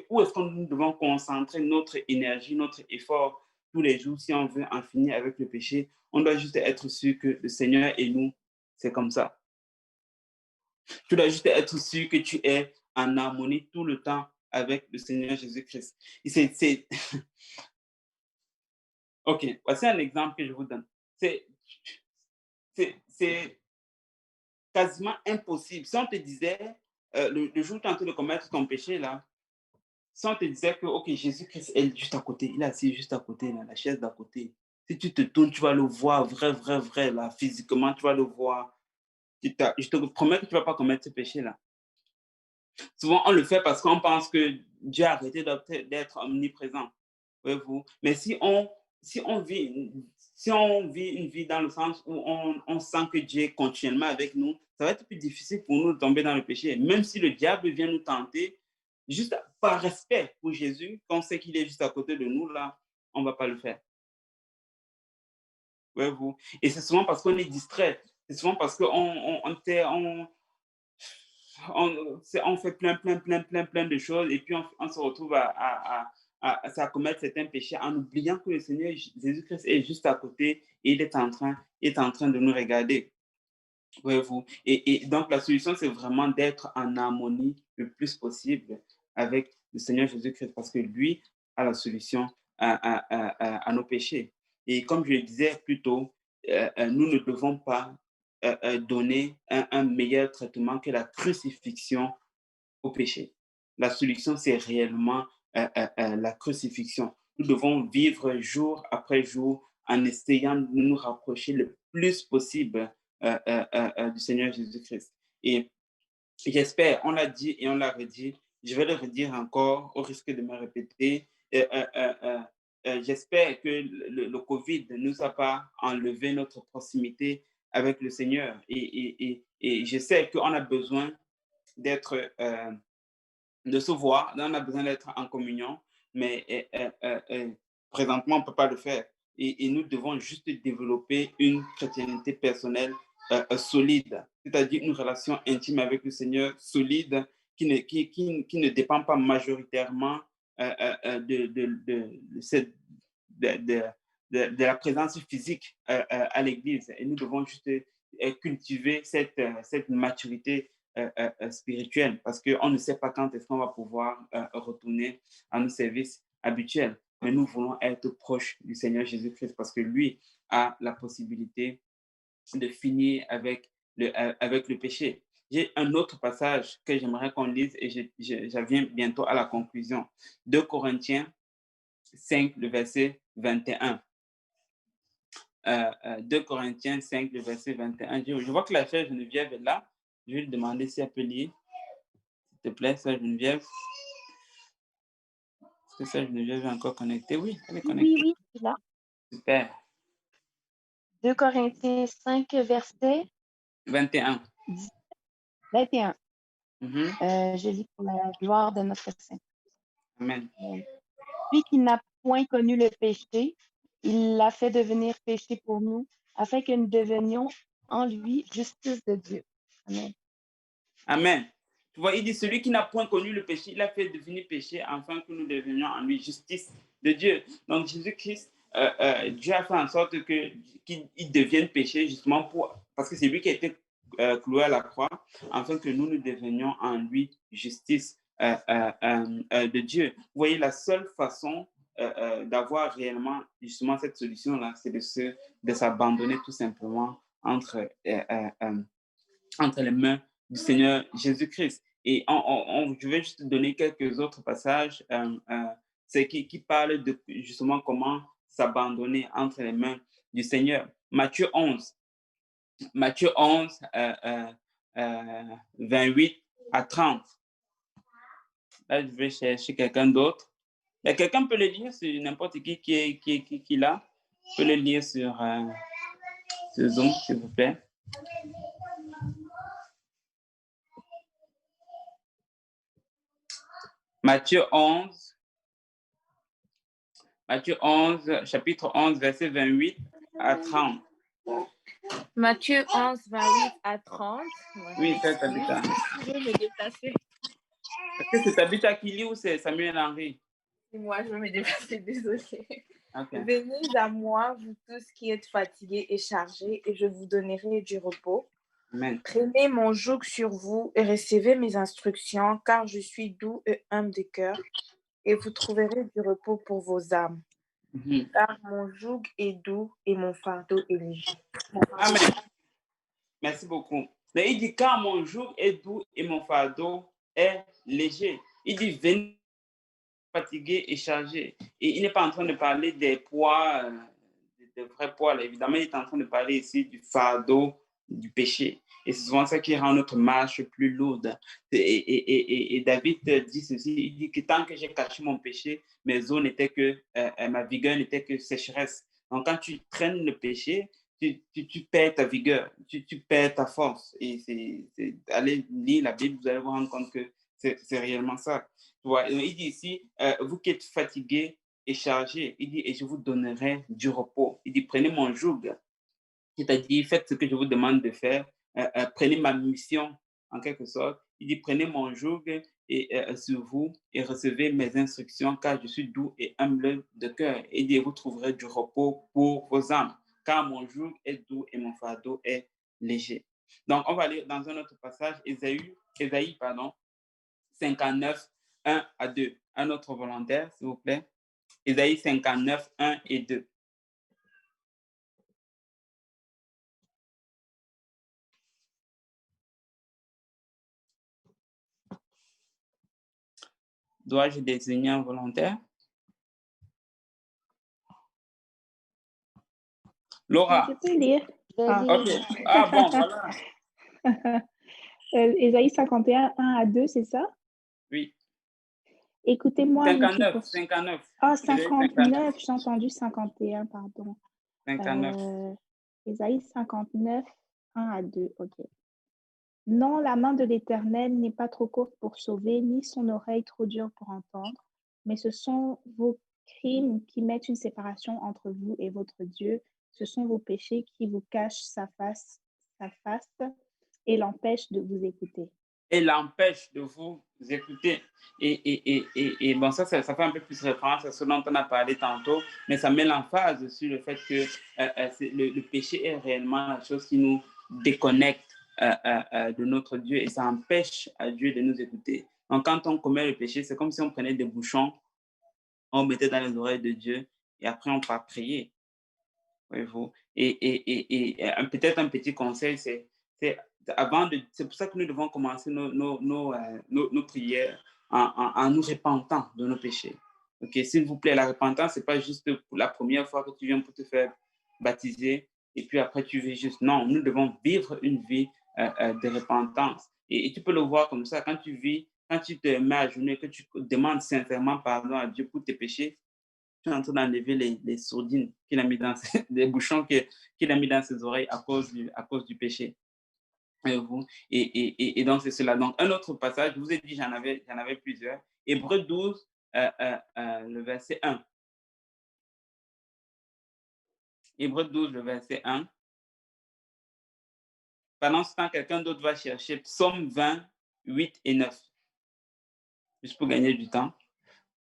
où est-ce que nous devons concentrer notre énergie, notre effort tous les jours si on veut en finir avec le péché? On doit juste être sûr que le Seigneur et nous, c'est comme ça. Tu dois juste être sûr que tu es en harmonie tout le temps avec le Seigneur Jésus-Christ. OK, voici un exemple que je vous donne. C'est c'est quasiment impossible. Si on te disait, le jour où tu es en train de commettre ton péché, là, si on te disait que, OK, Jésus-Christ est juste à côté, il est assis juste à côté, là, la chaise d'à côté. Si tu te tournes, tu vas le voir vrai, vrai, vrai, là, physiquement, tu vas le voir. Je te promets que tu ne vas pas commettre ce péché-là. Souvent, on le fait parce qu'on pense que Dieu a arrêté d'être omniprésent. Voyez-vous? Mais si on vit une vie dans le sens où on sent que Dieu est continuellement avec nous, ça va être plus difficile pour nous de tomber dans le péché. Même si le diable vient nous tenter, juste par respect pour Jésus, quand on sait qu'il est juste à côté de nous, là, on ne va pas le faire. Voyez-vous? Et c'est souvent parce qu'on est distrait. C'est souvent parce qu'on on fait plein de choses et puis on se retrouve à commettre certains péchés en oubliant que le Seigneur Jésus-Christ est juste à côté et il est en train de nous regarder. Voyez-vous? Et donc, la solution, c'est vraiment d'être en harmonie le plus possible avec le Seigneur Jésus-Christ parce que lui a la solution à nos péchés. Et comme je le disais plus tôt, nous ne devons pas donner un meilleur traitement que la crucifixion au péché. La solution, c'est réellement la crucifixion. Nous devons vivre jour après jour en essayant de nous rapprocher le plus possible du Seigneur Jésus-Christ. Et j'espère, on l'a dit et on l'a redit, je vais le redire encore au risque de me répéter. J'espère que le Covid ne nous a pas enlevé notre proximité avec le Seigneur. Et je sais qu'on a besoin d'être de se voir, on a besoin d'être en communion, mais présentement, on ne peut pas le faire. Et nous devons juste développer une chrétienté personnelle solide, c'est-à-dire une relation intime avec le Seigneur solide qui ne dépend pas majoritairement de la présence physique à l'Église. Et nous devons juste cultiver cette maturité spirituelle parce qu'on ne sait pas quand est-ce qu'on va pouvoir retourner à nos services habituels. Mais nous voulons être proches du Seigneur Jésus-Christ parce que lui a la possibilité de finir avec le péché. J'ai un autre passage que j'aimerais qu'on lise et je viens bientôt à la conclusion. 2 Corinthiens 5, le verset 21. 2 Corinthiens 5, le verset 21. Je vois que la chère Geneviève est là. Je vais lui demander si elle peut lire. S'il te plaît, sœur Geneviève. Est-ce que sœur Geneviève est encore connectée? Oui, elle est connectée. Oui, je suis là. Super. 2 Corinthiens 5, verset 21. 21. Mhm. Je lis pour la gloire de notre Saint. Amen. Lui qui n'a point connu le péché, il l'a fait devenir péché pour nous, afin que nous devenions en lui justice de Dieu. Amen. Amen. Tu vois, il dit, celui qui n'a point connu le péché, il a fait devenir péché afin que nous devenions en lui justice de Dieu. Donc Jésus-Christ, Dieu a fait en sorte qu'il devienne péché justement parce que c'est lui qui a été cloué à la croix, afin que nous devenions en lui justice de Dieu. Vous voyez, la seule façon d'avoir réellement justement cette solution-là, c'est de s'abandonner tout simplement entre les mains du Seigneur Jésus-Christ. Et je vais juste donner quelques autres passages qui parlent de justement comment s'abandonner entre les mains du Seigneur. Matthieu 11, 28 à 30. Là, je vais chercher quelqu'un d'autre. Quelqu'un peut le lire sur n'importe qui l'a. Peut le lire sur Zoom, s'il vous plaît. Matthieu 11, Matthieu 11, chapitre 11, verset 28 à 30. Matthieu 11, 28 à 30. Oui, c'est Tabitha. Je vais me déplacer. Est-ce que c'est Tabitha qui lit ou c'est Samuel Henry? Moi, je vais me déplacer, désolée. Okay. Venez à moi, vous tous qui êtes fatigués et chargés, et je vous donnerai du repos. Amen. Prenez mon joug sur vous et recevez mes instructions, car je suis doux et humble de cœur, et vous trouverez du repos pour vos âmes. Mm-hmm. Car mon joug est doux et mon fardeau est léger. Amen. Merci beaucoup. Mais il dit, car mon joug est doux et mon fardeau est léger. Il dit, venez fatigué et chargé. Et il n'est pas en train de parler des poids, des vrais poids. Là. Évidemment, il est en train de parler ici du fardeau du péché. Et c'est souvent ça qui rend notre marche plus lourde. Et David dit ceci, il dit que tant que j'ai caché mon péché, mes os n'étaient que, ma vigueur n'était que sécheresse. Donc quand tu traînes le péché, tu perds ta vigueur, tu perds ta force. Et allez lire la Bible, vous allez vous rendre compte que c'est réellement ça. Il dit ici, vous qui êtes fatigués et chargés, il dit, et je vous donnerai du repos. Il dit, prenez mon joug, c'est-à-dire, faites ce que je vous demande de faire, prenez ma mission, en quelque sorte. Il dit, prenez mon joug sur vous et recevez mes instructions, car je suis doux et humble de cœur. Il dit, vous trouverez du repos pour vos âmes, car mon joug est doux et mon fardeau est léger. Donc, on va lire dans un autre passage, Ésaïe 59, 1 à 2. Un autre volontaire, s'il vous plaît. Ésaïe 59, 1 et 2. Dois-je désigner un volontaire? Laura. Je peux lire. Okay. Ah bon, voilà. Ésaïe 51, 1 à 2, c'est ça? Oui. Écoutez-moi, 59, 59. Ah, 59, j'ai entendu 51, pardon. 59. Ésaïe 59, 1 à 2, ok. Non, la main de l'Éternel n'est pas trop courte pour sauver, ni son oreille trop dure pour entendre, mais ce sont vos crimes qui mettent une séparation entre vous et votre Dieu. Ce sont vos péchés qui vous cachent sa face et l'empêchent de vous écouter. Et l'empêche de vous écouter. Et bon, ça fait un peu plus référence à ce dont on a parlé tantôt, mais ça met l'emphase sur le fait que le péché est réellement la chose qui nous déconnecte de notre Dieu et ça empêche à Dieu de nous écouter. Donc, quand on commet le péché, c'est comme si on prenait des bouchons, on mettait dans les oreilles de Dieu et après on part prier. Voyez-vous? Et peut-être un petit conseil, c'est pour ça que nous devons commencer nos prières en nous repentant de nos péchés. Ok, s'il vous plaît, la repentance, c'est pas juste pour la première fois que tu viens pour te faire baptiser et puis après tu vis juste. Non, nous devons vivre une vie de repentance. Et tu peux le voir comme ça, quand tu te mets à genoux et que tu demandes sincèrement pardon à Dieu pour tes péchés, tu es en train d'enlever les sourdines qu'il a mis dans les bouchons qu'il a mis dans ses oreilles à cause du péché. Et donc, c'est cela. Donc, un autre passage, je vous ai dit, j'en avais plusieurs. Hébreux 12, le verset 1. Hébreux 12, le verset 1. Pendant ce temps, quelqu'un d'autre va chercher Psaume 20, 8 et 9. Juste pour gagner du temps.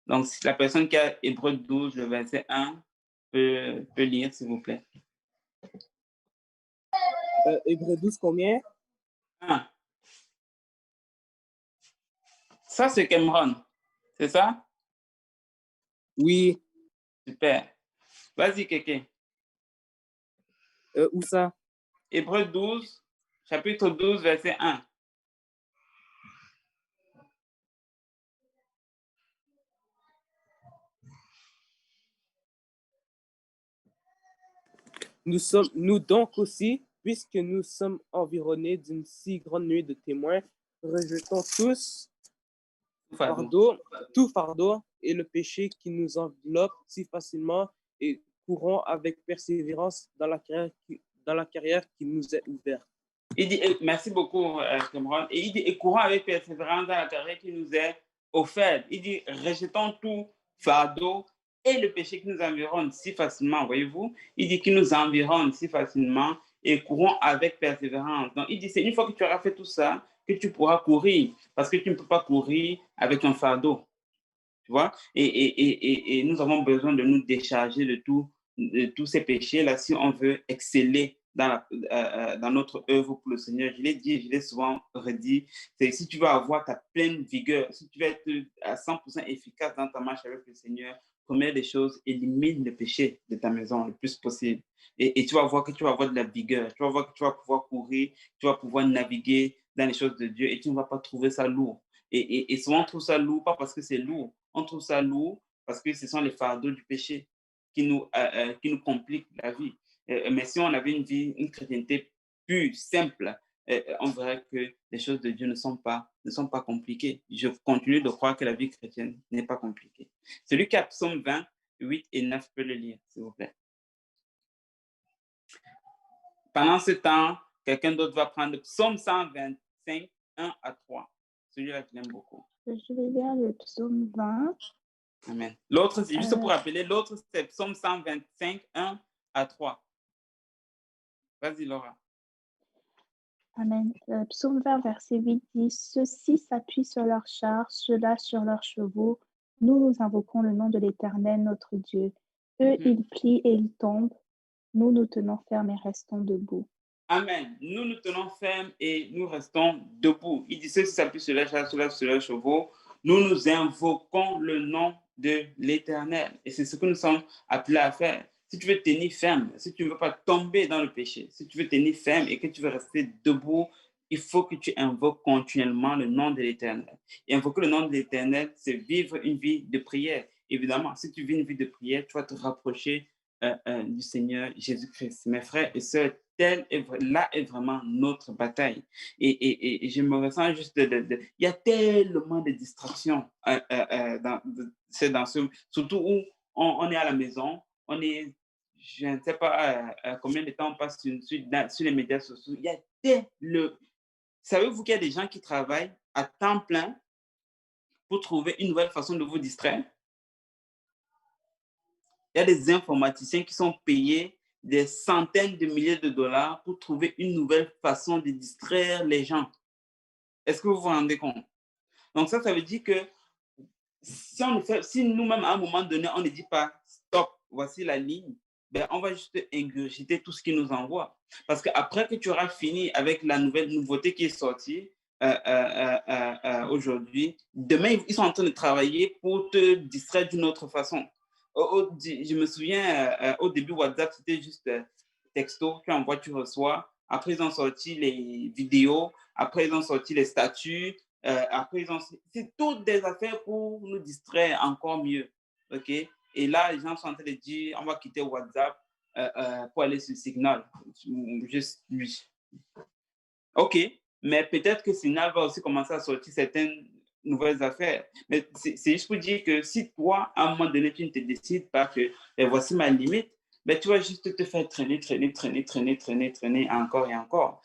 Donc, si la personne qui a Hébreux 12, le verset 1, peut lire, s'il vous plaît. Hébreux 12, combien? 1. Ça, c'est Cameron. C'est ça? Oui. Super. Vas-y, Kéké. Où ça? Hébreux 12, chapitre 12, verset 1. Nous donc aussi, puisque nous sommes environnés d'une si grande nuée de témoins, rejetons tout fardeau et le péché qui nous enveloppe si facilement et courons avec persévérance dans la carrière qui nous est ouverte. Il dit, merci beaucoup, Cameron. Et il dit, et courons avec persévérance dans la carrière qui nous est offerte. Il dit, rejetons tout fardeau et le péché qui nous environne si facilement, voyez-vous, il dit qu'il nous environne si facilement et courons avec persévérance. Donc, il dit, c'est une fois que tu auras fait tout ça que tu pourras courir, parce que tu ne peux pas courir avec un fardeau, tu vois. Et nous avons besoin de nous décharger de tous ces péchés-là si on veut exceller dans notre œuvre pour le Seigneur. Je l'ai dit, je l'ai souvent redit, c'est si tu veux avoir ta pleine vigueur, si tu veux être à 100% efficace dans ta marche avec le Seigneur, première des choses, élimine le péché de ta maison le plus possible. Et tu vas voir que tu vas avoir de la vigueur, tu vas voir que tu vas pouvoir courir, tu vas pouvoir naviguer dans les choses de Dieu et tu ne vas pas trouver ça lourd. Et souvent, on trouve ça lourd, pas parce que c'est lourd, on trouve ça lourd parce que ce sont les fardeaux du péché qui nous compliquent la vie. Mais si on avait une chrétienté pure, simple, on verrait que les choses de Dieu ne sont pas compliquées. Je continue de croire que la vie chrétienne n'est pas compliquée. Celui qui a Psaume 20, 8 et 9 peut le lire, s'il vous plaît. Pendant ce temps, quelqu'un d'autre va prendre Psaume 125, 1 à 3. Celui-là, je l'aime beaucoup. Je vais lire le psaume 20. Amen. L'autre, c'est juste pour rappeler, l'autre, c'est Psaume 125, 1 à 3. Vas-y, Laura. Amen. Psaume 20, verset 8 dit « Ceux-ci s'appuient sur leurs chars, ceux-là sur leurs chevaux. Nous invoquons le nom de l'Éternel, notre Dieu. Eux, ils plient et ils tombent. Nous tenons ferme et restons debout. » Amen. Nous nous tenons fermes et nous restons debout. Il dit ceux qui s'appuient sur leurs chars, ceux-là sur leurs chevaux. Nous invoquons le nom de l'Éternel. Et c'est ce que nous sommes appelés à faire. Si tu veux tenir ferme, si tu ne veux pas tomber dans le péché, si tu veux tenir ferme et que tu veux rester debout, il faut que tu invoques continuellement le nom de l'Éternel. Et invoquer le nom de l'Éternel, c'est vivre une vie de prière. Évidemment, si tu vis une vie de prière, tu vas te rapprocher du Seigneur Jésus-Christ. Mes frères et sœurs, là est vraiment notre bataille. Et je me ressens juste il y a tellement de distractions surtout où on est à la maison, on est, je ne sais pas combien de temps on passe sur les médias sociaux. Il y a Savez-vous qu'il y a des gens qui travaillent à temps plein pour trouver une nouvelle façon de vous distraire? Il y a des informaticiens qui sont payés des centaines de milliers de dollars pour trouver une nouvelle façon de distraire les gens. Est-ce que vous vous rendez compte? Donc ça veut dire que si nous-mêmes, à un moment donné, on ne dit pas « stop, voici la ligne », ben, on va juste ingurgiter tout ce qui nous envoie. Parce qu'après que tu auras fini avec la nouveauté qui est sortie aujourd'hui, demain, ils sont en train de travailler pour te distraire d'une autre façon. Je me souviens, au début, WhatsApp, c'était juste texto, tu envoies, tu reçois. Après, ils ont sorti les vidéos. Après, ils ont sorti les statuts. Après, c'est toutes des affaires pour nous distraire encore mieux. OK? Et là, les gens sont en train de dire, on va quitter WhatsApp pour aller sur Signal. OK, mais peut-être que Signal va aussi commencer à sortir certaines nouvelles affaires. Mais c'est juste pour dire que si toi, à un moment donné, tu ne te décides pas que voici ma limite, ben, tu vas juste te faire traîner encore et encore.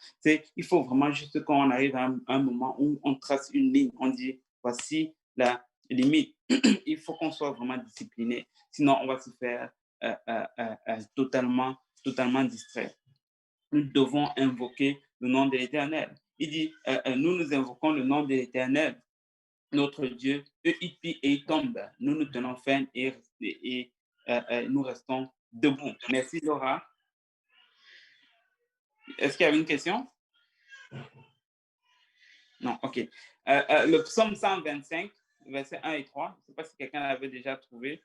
Il faut vraiment juste qu'on arrive à un moment où on trace une ligne, on dit voici la limite. Il faut qu'on soit vraiment discipliné, sinon on va se faire totalement distraire. Nous devons invoquer le nom de l'Éternel. Il dit, nous invoquons le nom de l'Éternel, notre Dieu. Eux, ils plient et ils tombent. Nous tenons ferme et nous restons debout. Merci, Laura. Est-ce qu'il y avait une question? Non, OK. Le psaume 125, versets 1 et 3, je ne sais pas si quelqu'un l'avait déjà trouvé.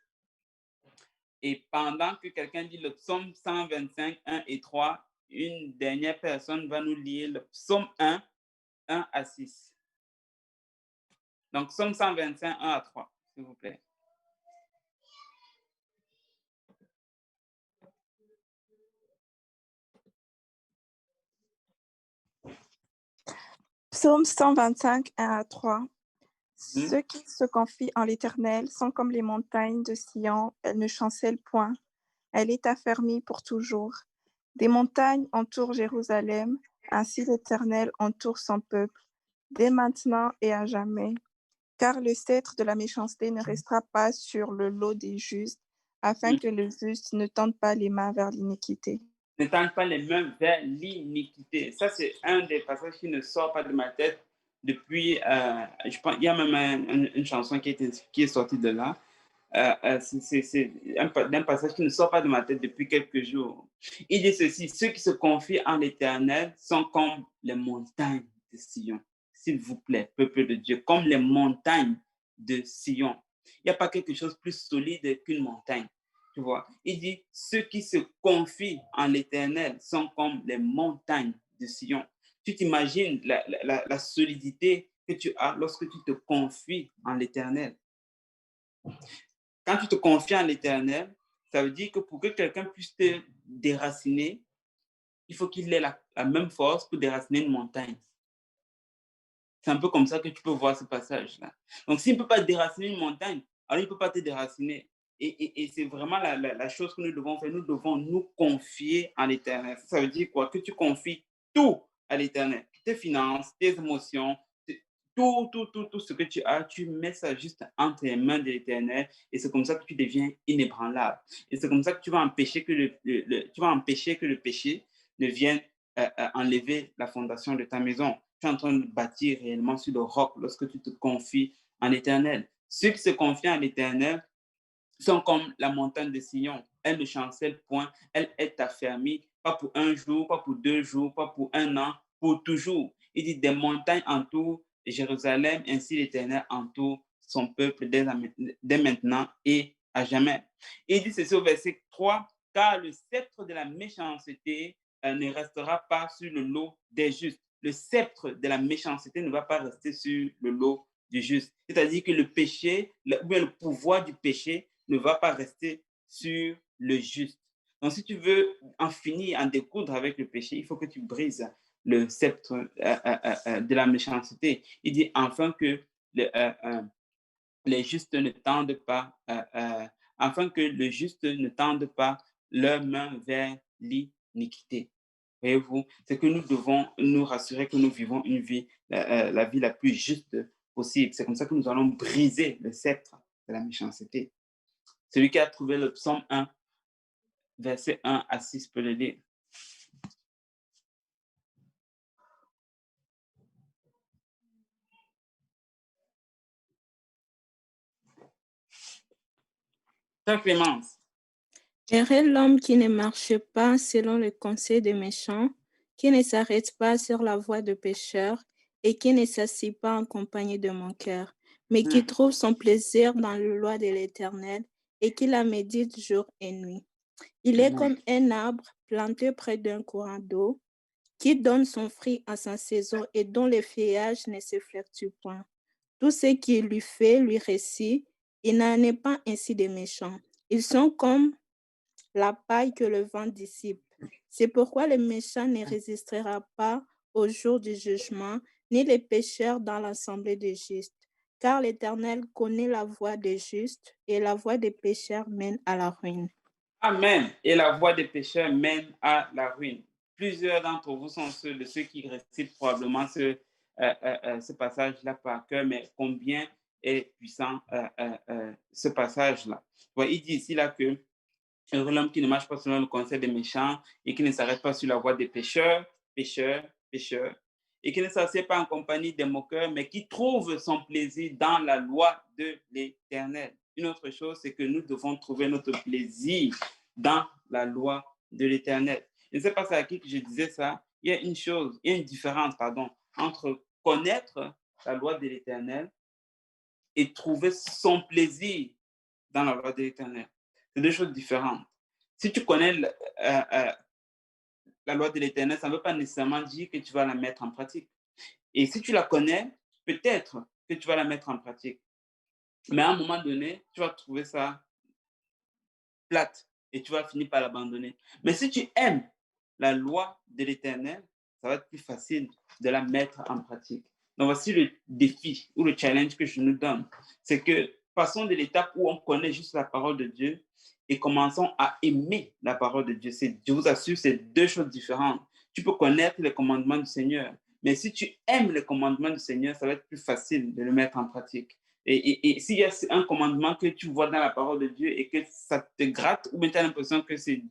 Et pendant que quelqu'un lit le psaume 125, 1 et 3, une dernière personne va nous lire le psaume 1, 1 à 6. Donc, psaume 125, 1 à 3, s'il vous plaît. Psaume 125, 1 à 3. Ceux qui se confient en l'Éternel sont comme les montagnes de Sion, elles ne chancellent point. Elle est affermie pour toujours. Des montagnes entourent Jérusalem, ainsi l'Éternel entoure son peuple, dès maintenant et à jamais. Car le sceptre de la méchanceté ne restera pas sur le lot des justes, afin que le juste ne tende pas les mains vers l'iniquité. Ne tente pas les mains vers l'iniquité. Ça, c'est un des passages qui ne sort pas de ma tête depuis, je pense, il y a même une chanson qui est sortie de là. C'est un passage qui ne sort pas de ma tête depuis quelques jours. Il dit ceci: ceux qui se confient en l'Éternel sont comme les montagnes de Sion. S'il vous plaît, peuple de Dieu, comme les montagnes de Sion. Il n'y a pas quelque chose de plus solide qu'une montagne. Tu vois, il dit, ceux qui se confient en l'Éternel sont comme les montagnes de Sion. Tu t'imagines la solidité que tu as lorsque tu te confies en l'Éternel. Quand tu te confies en l'Éternel, ça veut dire que pour que quelqu'un puisse te déraciner, il faut qu'il ait la même force pour déraciner une montagne. C'est un peu comme ça que tu peux voir ce passage-là. Donc, s'il ne peut pas déraciner une montagne, alors il ne peut pas te déraciner. Et c'est vraiment la chose que nous devons faire. Nous devons nous confier en l'Éternel. Ça veut dire quoi? Que tu confies tout à l'Éternel. Tes finances, tes émotions, tout ce que tu as, tu mets ça juste entre les mains de l'Éternel. Et c'est comme ça que tu deviens inébranlable. Et c'est comme ça que tu vas empêcher que le péché ne vienne enlever la fondation de ta maison. Tu es en train de bâtir réellement sur le roc lorsque tu te confies en l'Éternel. Ceux qui se confient en l'Éternel sont comme la montagne de Sion. Elle ne chancelle point, elle est affermie, pas pour un jour, pas pour 2 jours, pas pour 1 an, pour toujours. Il dit, des montagnes entourent Jérusalem, ainsi l'Éternel entoure son peuple dès maintenant et à jamais. Il dit ceci au verset 3, car le sceptre de la méchanceté ne restera pas sur le lot des justes. Le sceptre de la méchanceté ne va pas rester sur le lot du juste. C'est-à-dire que le péché, ou bien le pouvoir du péché ne va pas rester sur le juste. Donc, si tu veux en finir, en découdre avec le péché, il faut que tu brises le sceptre de la méchanceté. Il dit enfin que les justes ne tendent pas, afin que le juste ne tende pas leurs mains vers l'iniquité. Voyez-vous, c'est que nous devons nous rassurer que nous vivons une vie, la vie la plus juste possible. C'est comme ça que nous allons briser le sceptre de la méchanceté. Celui qui a trouvé le psaume 1, verset 1 à 6 peut le lire. Sœur Clémence. Heureux est l'homme qui ne marche pas selon le conseil des méchants, qui ne s'arrête pas sur la voie de pécheurs et qui ne s'assied pas en compagnie de moqueurs, mais qui trouve son plaisir dans la loi de l'Éternel et qui la médite jour et nuit. Il est comme un arbre planté près d'un courant d'eau, qui donne son fruit à sa saison et dont le feuillage ne se fluctue point. Tout ce qui lui fait lui réussit. Il n'en est pas ainsi des méchants. Ils sont comme la paille que le vent dissipe. C'est pourquoi le méchant ne résistera pas au jour du jugement, ni les pécheurs dans l'assemblée des justes. Car l'Éternel connaît la voie des justes, et la voie des pécheurs mène à la ruine. Amen. Et la voie des pécheurs mène à la ruine. Plusieurs d'entre vous sont ceux qui récitent probablement ce passage-là par cœur, mais combien est puissant ce passage-là. Il dit ici là que l'homme qui ne marche pas selon le conseil des méchants et qui ne s'arrête pas sur la voie des pécheurs, et qui ne s'assied pas en compagnie des moqueurs, mais qui trouve son plaisir dans la loi de l'Éternel. Une autre chose, c'est que nous devons trouver notre plaisir dans la loi de l'Éternel. Je ne sais pas c'est à qui que je disais ça. Il y a une différence, entre connaître la loi de l'Éternel et trouver son plaisir dans la loi de l'Éternel. C'est 2 choses différentes. Si tu connais la loi de l'Éternel, ça ne veut pas nécessairement dire que tu vas la mettre en pratique. Et si tu la connais, peut-être que tu vas la mettre en pratique. Mais à un moment donné, tu vas trouver ça plate et tu vas finir par l'abandonner. Mais si tu aimes la loi de l'Éternel, ça va être plus facile de la mettre en pratique. Donc voici le défi ou le challenge que je nous donne. C'est que passons de l'étape où on connaît juste la parole de Dieu et commençons à aimer la parole de Dieu. Je vous assure, c'est 2 choses différentes. Tu peux connaître les commandements du Seigneur, mais si tu aimes les commandements du Seigneur, ça va être plus facile de le mettre en pratique. Et s'il y a un commandement que tu vois dans la parole de Dieu et que ça te gratte, ou bien tu as l'impression que c'est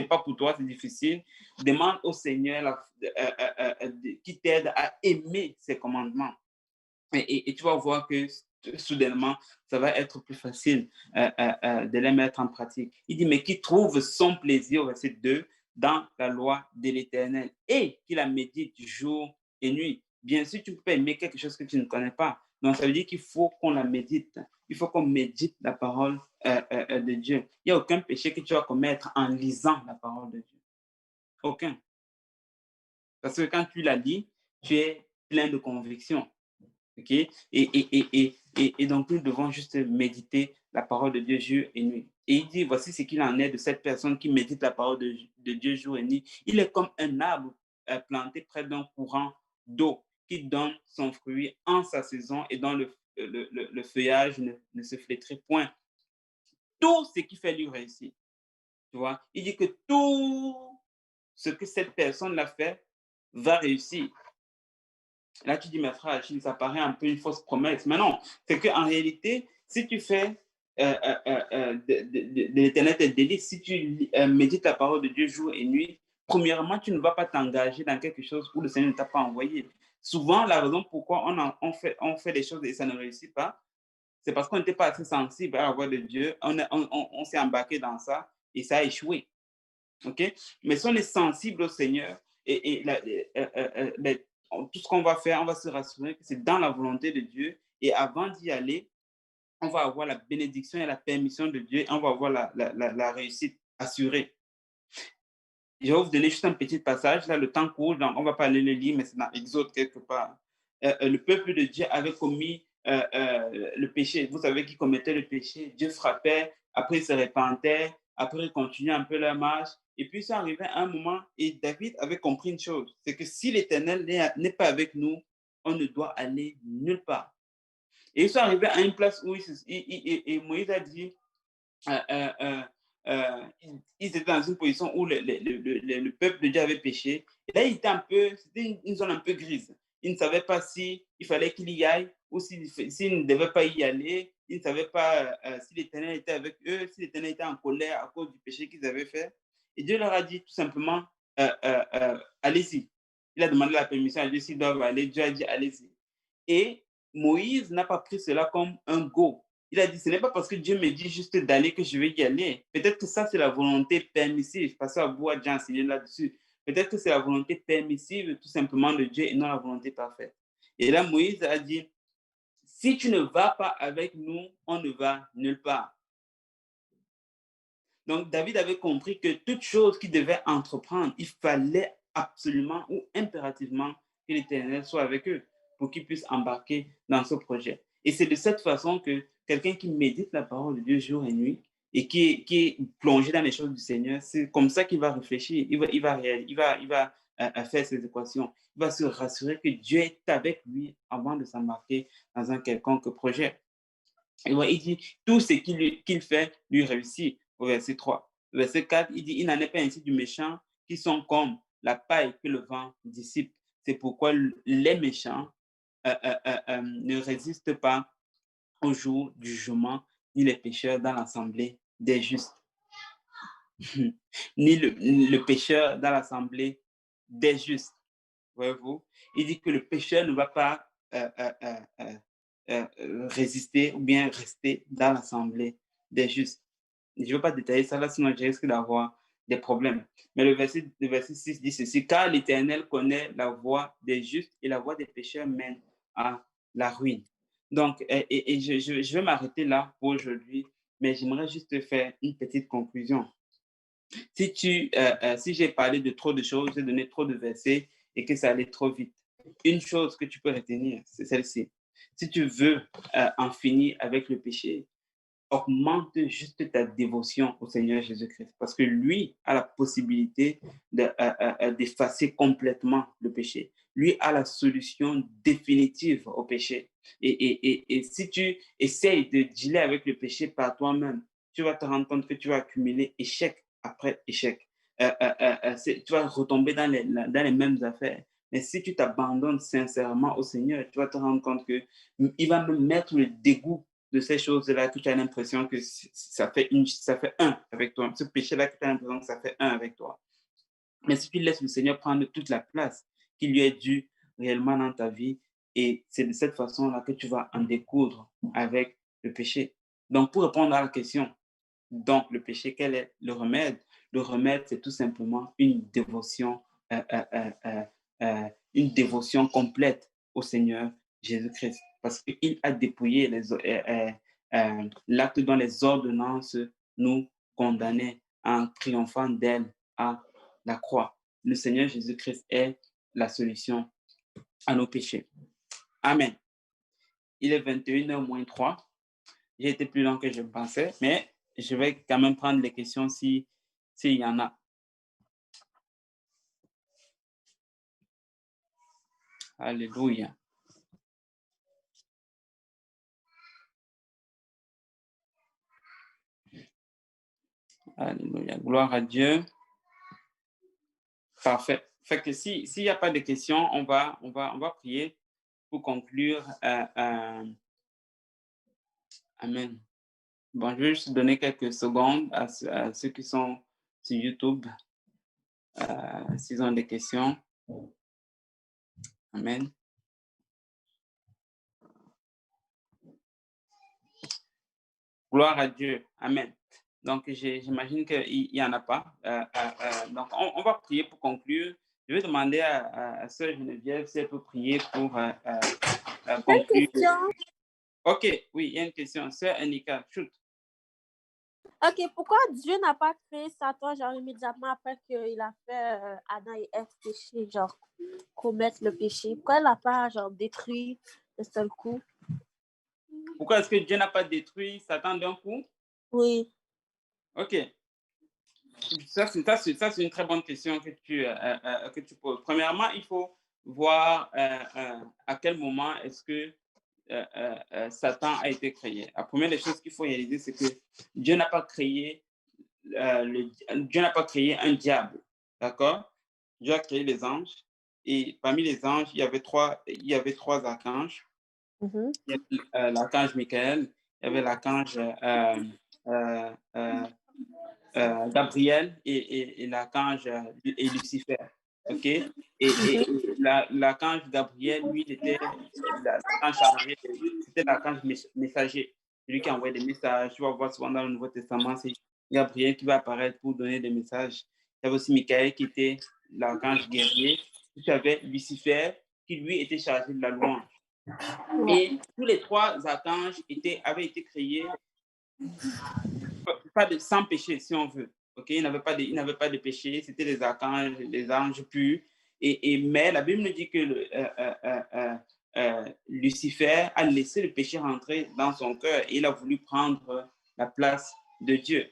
pas pour toi, c'est difficile, demande au Seigneur qui t'aide à aimer ces commandements. Et tu vas voir que soudainement, ça va être plus facile de les mettre en pratique. Il dit, mais qui trouve son plaisir, au verset 2, dans la loi de l'Éternel et qui la médite jour et nuit. Bien sûr, tu peux aimer quelque chose que tu ne connais pas. Donc, ça veut dire qu'il faut qu'on la médite. Il faut qu'on médite la parole de Dieu. Il n'y a aucun péché que tu vas commettre en lisant la parole de Dieu. Aucun. Parce que quand tu la lis, tu es plein de conviction. Okay? Et donc, nous devons juste méditer la parole de Dieu jour et nuit. Et il dit, voici ce qu'il en est de cette personne qui médite la parole de Dieu jour et nuit. Il est comme un arbre planté près d'un courant d'eau qui donne son fruit en sa saison et dont le feuillage ne se flétrit point. Tout ce qui fait lui réussir. Tu vois? Il dit que tout ce que cette personne l'a fait va réussir. Là, tu dis, mais frère Achille, ça paraît un peu une fausse promesse. Mais non, c'est qu'en réalité, si tu fais de l'éternel tes délices, si tu médites la parole de Dieu jour et nuit, premièrement, tu ne vas pas t'engager dans quelque chose où le Seigneur ne t'a pas envoyé. Souvent, la raison pourquoi on fait des choses et ça ne réussit pas, c'est parce qu'on n'était pas assez sensible à la voix de Dieu. On s'est embarqué dans ça et ça a échoué. Okay? Mais si on est sensible au Seigneur et tout ce qu'on va faire, on va se rassurer que c'est dans la volonté de Dieu. Et avant d'y aller, on va avoir la bénédiction et la permission de Dieu. Et on va avoir la réussite assurée. Je vais vous donner juste un petit passage. Là, le temps court, donc on ne va pas aller le lire, mais c'est dans Exode quelque part. Le peuple de Dieu avait commis le péché. Vous savez qui commettait le péché. Dieu frappait, après il se repentait, après il continuait un peu la marche. Et puis, ça arrivait à un moment, et David avait compris une chose, c'est que si l'Éternel n'est pas avec nous, on ne doit aller nulle part. Et ils sont arrivés à une place où Moïse a dit, ils étaient dans une position où le peuple de Dieu avait péché. Et là, c'était une zone un peu grise. Ils ne savaient pas s'il fallait qu'il y aille ou s'il ne devait pas y aller. Ils ne savaient pas si l'Éternel était avec eux, si l'Éternel était en colère à cause du péché qu'ils avaient fait. Et Dieu leur a dit tout simplement, allez-y. Il a demandé la permission à Dieu s'ils doivent aller. Dieu a dit, allez-y. Et Moïse n'a pas pris cela comme un go. Il a dit, ce n'est pas parce que Dieu me dit juste d'aller que je vais y aller. Peut-être que ça, c'est la volonté permissive. Parce que Abou a déjà enseigné là-dessus. Peut-être que c'est la volonté permissive tout simplement de Dieu et non la volonté parfaite. Et là, Moïse a dit, si tu ne vas pas avec nous, on ne va nulle part. Donc, David avait compris que toute chose qu'il devait entreprendre, il fallait absolument ou impérativement que l'Éternel soit avec eux pour qu'ils puissent embarquer dans ce projet. Et c'est de cette façon que quelqu'un qui médite la parole de Dieu jour et nuit et qui est plongé dans les choses du Seigneur, c'est comme ça qu'il va réfléchir, il va faire ses équations, il va se rassurer que Dieu est avec lui avant de s'embarquer dans un quelconque projet. Et il dit, tout ce qu'il fait lui réussit, au verset 3. Au verset 4, il dit, il n'en est pas ainsi du méchant qui sont comme la paille que le vent dissipe. C'est pourquoi les méchants ne résistent pas au jour du jugement, ni les pécheurs dans l'assemblée des justes. Ni le pécheur dans l'assemblée des justes. Voyez-vous? Il dit que le pécheur ne va pas résister ou bien rester dans l'assemblée des justes. Je ne veux pas détailler ça là, sinon je risque d'avoir des problèmes. Mais le verset 6 dit ceci, car l'Éternel connaît la voie des justes et la voie des pécheurs mène à la ruine. Donc, je vais m'arrêter là pour aujourd'hui, mais j'aimerais juste faire une petite conclusion. Si j'ai parlé de trop de choses, j'ai donné trop de versets et que ça allait trop vite, une chose que tu peux retenir, c'est celle-ci. Si tu veux en finir avec le péché, augmente juste ta dévotion au Seigneur Jésus-Christ parce que lui a la possibilité d'effacer complètement le péché. Lui a la solution définitive au péché. Et si tu essayes de dealer avec le péché par toi-même, tu vas te rendre compte que tu vas accumuler échec après échec. Tu vas retomber dans les mêmes affaires. Mais si tu t'abandonnes sincèrement au Seigneur, tu vas te rendre compte qu'il va me mettre le dégoût de ces choses-là que tu as l'impression que ça fait un avec toi. Ce péché-là que tu as l'impression que ça fait un avec toi. Mais si tu laisses le Seigneur prendre toute la place qui lui est due réellement dans ta vie, et c'est de cette façon-là que tu vas en découdre avec le péché. Donc, pour répondre à la question, donc le péché, quel est le remède? Le remède, c'est tout simplement une dévotion complète au Seigneur Jésus-Christ. Parce qu'il a dépouillé l'acte dont les ordonnances nous condamnaient en triomphant d'elle à la croix. Le Seigneur Jésus-Christ est la solution à nos péchés. Amen. Il est 21h moins 3. J'ai été plus long que je pensais, mais je vais quand même prendre les questions s'il y en a. Alléluia. Alléluia. Gloire à Dieu. Parfait. Fait que s'il n'y a pas de questions, on va prier pour conclure. Amen. Bon, je vais juste donner quelques secondes à ceux qui sont sur YouTube, s'ils ont des questions. Amen. Gloire à Dieu. Amen. Donc, j'imagine qu'il n'y en a pas. Donc, on va prier pour conclure. Je vais demander à Sœur Geneviève si elle peut prier pour conclure. Une question. OK, oui, il y a une question. Sœur Anika, shoot. OK, pourquoi Dieu n'a pas créé Satan, genre, immédiatement après qu'il a fait Adam et Ève pécher, genre, commettre le péché? Pourquoi il n'a pas, genre, détruit d'un seul coup? Pourquoi est-ce que Dieu n'a pas détruit Satan d'un coup? Oui. OK. Ça, c'est une très bonne question que tu poses. Premièrement, il faut voir à quel moment est-ce que Satan a été créé. La première des choses qu'il faut réaliser, c'est que Dieu n'a pas créé Dieu n'a pas créé un diable, d'accord? Dieu a créé les anges, et parmi les anges, il y avait trois archanges. Mhm. Il y avait l'archange Michael, il y avait l'archange Gabriel et l'archange et Lucifer. OK? Et l'archange Gabriel, lui, était l'archange chargé, c'était l'archange messager, celui qui envoie des messages. Tu vas voir souvent dans le Nouveau Testament, c'est Gabriel qui va apparaître pour donner des messages. Il y avait aussi Michael qui était l'archange guerrier. Tu avais Lucifer qui, lui, était chargé de la louange. Et tous les trois archanges avaient été créés sans péché, si on veut. Okay? Ils n'avaient pas de péché, c'était des archanges, des anges purs. Mais la Bible nous dit que Lucifer a laissé le péché rentrer dans son cœur et il a voulu prendre la place de Dieu.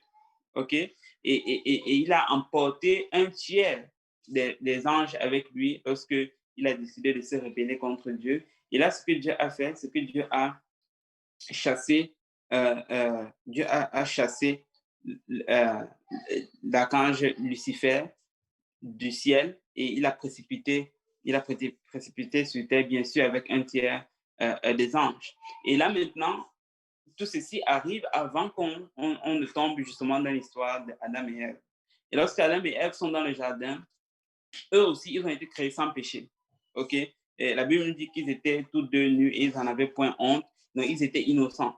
Okay? Et il a emporté un tiers des anges avec lui lorsqu'il a décidé de se rebeller contre Dieu. Et là, ce que Dieu a fait, c'est que Dieu a chassé l'archange Lucifer du ciel et il a précipité sur terre, bien sûr, avec un tiers des anges. Et là, maintenant, tout ceci arrive avant qu'on ne tombe justement dans l'histoire d'Adam et Ève. Et lorsque Adam et Ève sont dans le jardin, eux aussi, ils ont été créés sans péché. OK? Et la Bible nous dit qu'ils étaient tous deux nus et ils n'en avaient point honte. Donc, ils étaient innocents.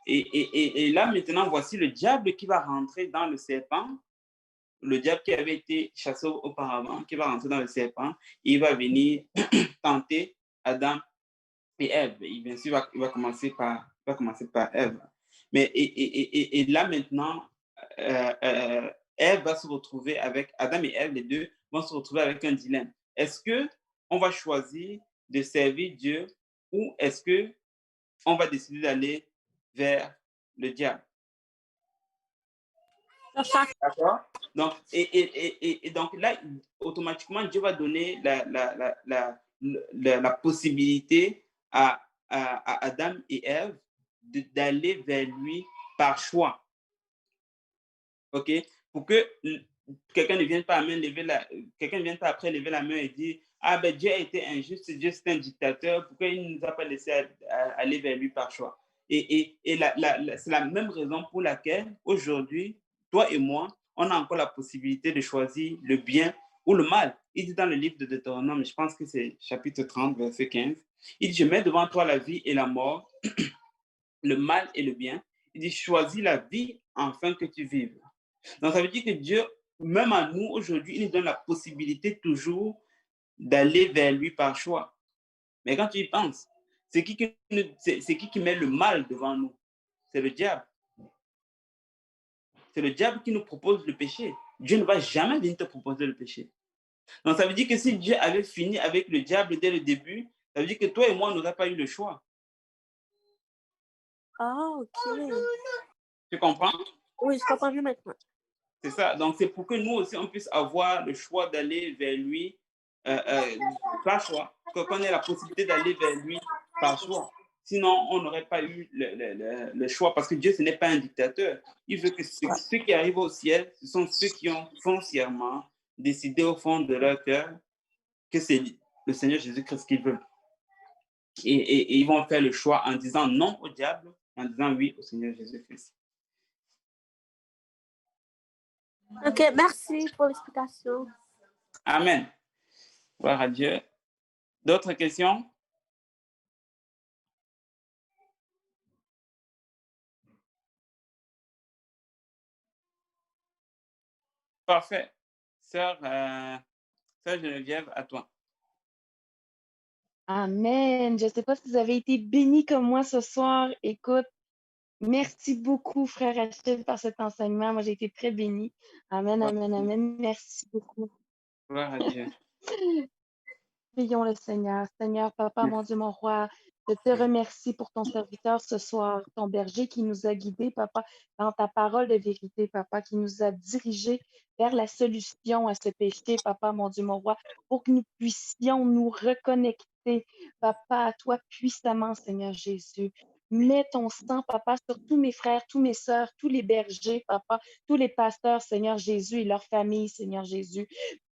Et là, maintenant, voici le diable qui va rentrer dans le serpent, le diable qui avait été chassé auparavant, qui va rentrer dans le serpent, et il va venir tenter Adam et Ève. Et bien sûr, il va commencer par Ève. Mais et là, maintenant, Ève va se retrouver avec, Adam et Ève, les deux, vont se retrouver avec un dilemme. Est-ce qu'on va choisir de servir Dieu ou est-ce qu'on va décider d'aller vers le diable? D'accord? Donc, et donc là, automatiquement, Dieu va donner la possibilité à Adam et Ève d'aller vers lui par choix. OK? Pour que quelqu'un ne vienne pas après lever la main et dire ah ben Dieu a été injuste, Dieu c'est un dictateur, pourquoi il ne nous a pas laissé aller vers lui par choix? C'est la même raison pour laquelle aujourd'hui, toi et moi, on a encore la possibilité de choisir le bien ou le mal. Il dit dans le livre de Deutéronome, je pense que c'est chapitre 30, verset 15, il dit, je mets devant toi la vie et la mort, le mal et le bien. Il dit, choisis la vie afin que tu vives. Donc, ça veut dire que Dieu, même à nous, aujourd'hui, il nous donne la possibilité toujours d'aller vers lui par choix. Mais quand tu y penses, c'est qui qui met le mal devant nous? C'est le diable. C'est le diable qui nous propose le péché. Dieu ne va jamais venir te proposer le péché. Donc, ça veut dire que si Dieu avait fini avec le diable dès le début, ça veut dire que toi et moi, on n'aurait pas eu le choix. Ah, ok. Tu comprends? Oui, je comprends mieux maintenant. C'est ça. Donc, c'est pour que nous aussi, on puisse avoir le choix d'aller vers lui par choix. Qu'on ait la possibilité d'aller vers lui par choix. Sinon, on n'aurait pas eu le choix parce que Dieu, ce n'est pas un dictateur. Il veut que ceux qui arrivent au ciel, ce sont ceux qui ont foncièrement décidé au fond de leur cœur que c'est le Seigneur Jésus-Christ qu'ils veulent. Et ils vont faire le choix en disant non au diable, en disant oui au Seigneur Jésus-Christ. Ok, merci pour l'explication. Amen. Gloire à Dieu. D'autres questions? Parfait. Sœur Geneviève, à toi. Amen. Je ne sais pas si vous avez été bénis comme moi ce soir. Écoute, merci beaucoup, frère Achille, par cet enseignement. Moi, j'ai été très bénie. Amen, amen, amen. Merci beaucoup. Gloire à Dieu. Prions le Seigneur. Seigneur, Papa, mon Dieu, mon roi, je te remercie pour ton serviteur ce soir, ton berger qui nous a guidés, Papa, dans ta parole de vérité, Papa, qui nous a dirigés vers la solution à ce péché, Papa, mon Dieu, mon roi, pour que nous puissions nous reconnecter, Papa, à toi puissamment, Seigneur Jésus. Mets ton sang, Papa, sur tous mes frères, tous mes sœurs, tous les bergers, Papa, tous les pasteurs, Seigneur Jésus, et leurs familles, Seigneur Jésus.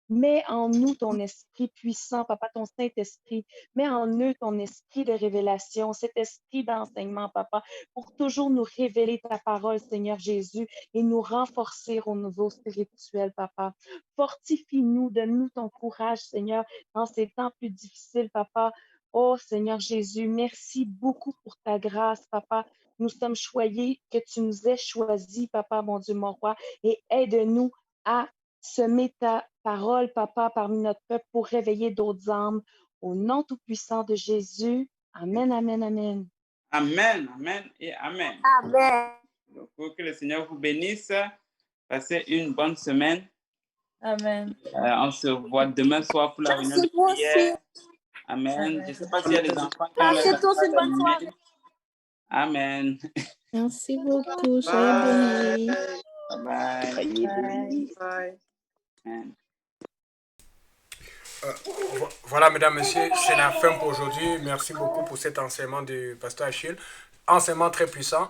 Mets en nous ton esprit puissant, Papa, ton Saint-Esprit. Mets en eux ton esprit de révélation, cet esprit d'enseignement, Papa, pour toujours nous révéler ta parole, Seigneur Jésus, et nous renforcer au niveau spirituel, Papa. Fortifie-nous, donne-nous ton courage, Seigneur, dans ces temps plus difficiles, Papa. Oh, Seigneur Jésus, merci beaucoup pour ta grâce, Papa. Nous sommes choyés que tu nous aies choisis, Papa, mon Dieu, mon roi, et aide-nous à semer ta parole, Papa, parmi notre peuple pour réveiller d'autres âmes. Au nom tout-puissant de Jésus. Amen, amen, amen. Amen, amen et amen. Amen. Donc, que le Seigneur vous bénisse. Passez une bonne semaine. Amen. On se voit demain soir pour la réunion de prière. Amen. Amen. Je ne sais pas s'il y a des enfants qui ont Passez leur tous une bonne allumé. soirée. Amen. Merci beaucoup. Soyez bénis. Bye bye. Bye. Amen. Voilà, mesdames, messieurs, c'est la fin pour aujourd'hui. Merci beaucoup pour cet enseignement du pasteur Achille. Enseignement très puissant.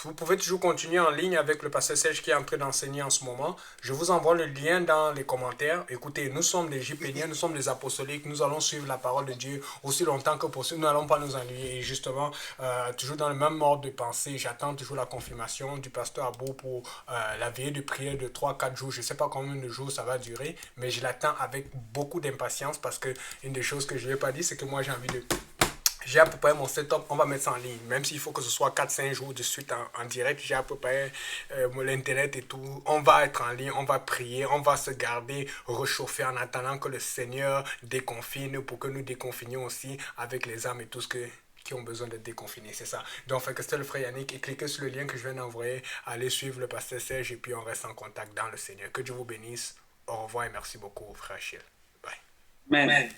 Vous pouvez toujours continuer en ligne avec le pasteur Serge qui est en train d'enseigner en ce moment. Je vous envoie le lien dans les commentaires. Écoutez, nous sommes des JPéniens, nous sommes des apostoliques. Nous allons suivre la parole de Dieu aussi longtemps que possible. Nous n'allons pas nous ennuyer. Et justement, toujours dans le même ordre de pensée, j'attends toujours la confirmation du pasteur Abou pour la veillée de prière de 3-4 jours. Je ne sais pas combien de jours ça va durer, mais je l'attends avec beaucoup d'impatience parce que une des choses que je ne lui ai pas dit, c'est que moi j'ai envie de... J'ai à peu près mon setup, on va mettre ça en ligne. Même s'il faut que ce soit 4-5 jours de suite en direct, j'ai à peu près l'internet et tout. On va être en ligne, on va prier, on va se garder réchauffer en attendant que le Seigneur déconfine pour que nous déconfinions aussi avec les âmes et tout ce qui ont besoin d'être déconfinés, c'est ça. Donc, faites que c'était le frère Yannick et cliquez sur le lien que je viens d'envoyer. Allez suivre le pasteur Serge et puis on reste en contact dans le Seigneur. Que Dieu vous bénisse. Au revoir et merci beaucoup, frère Achille. Bye. Amen.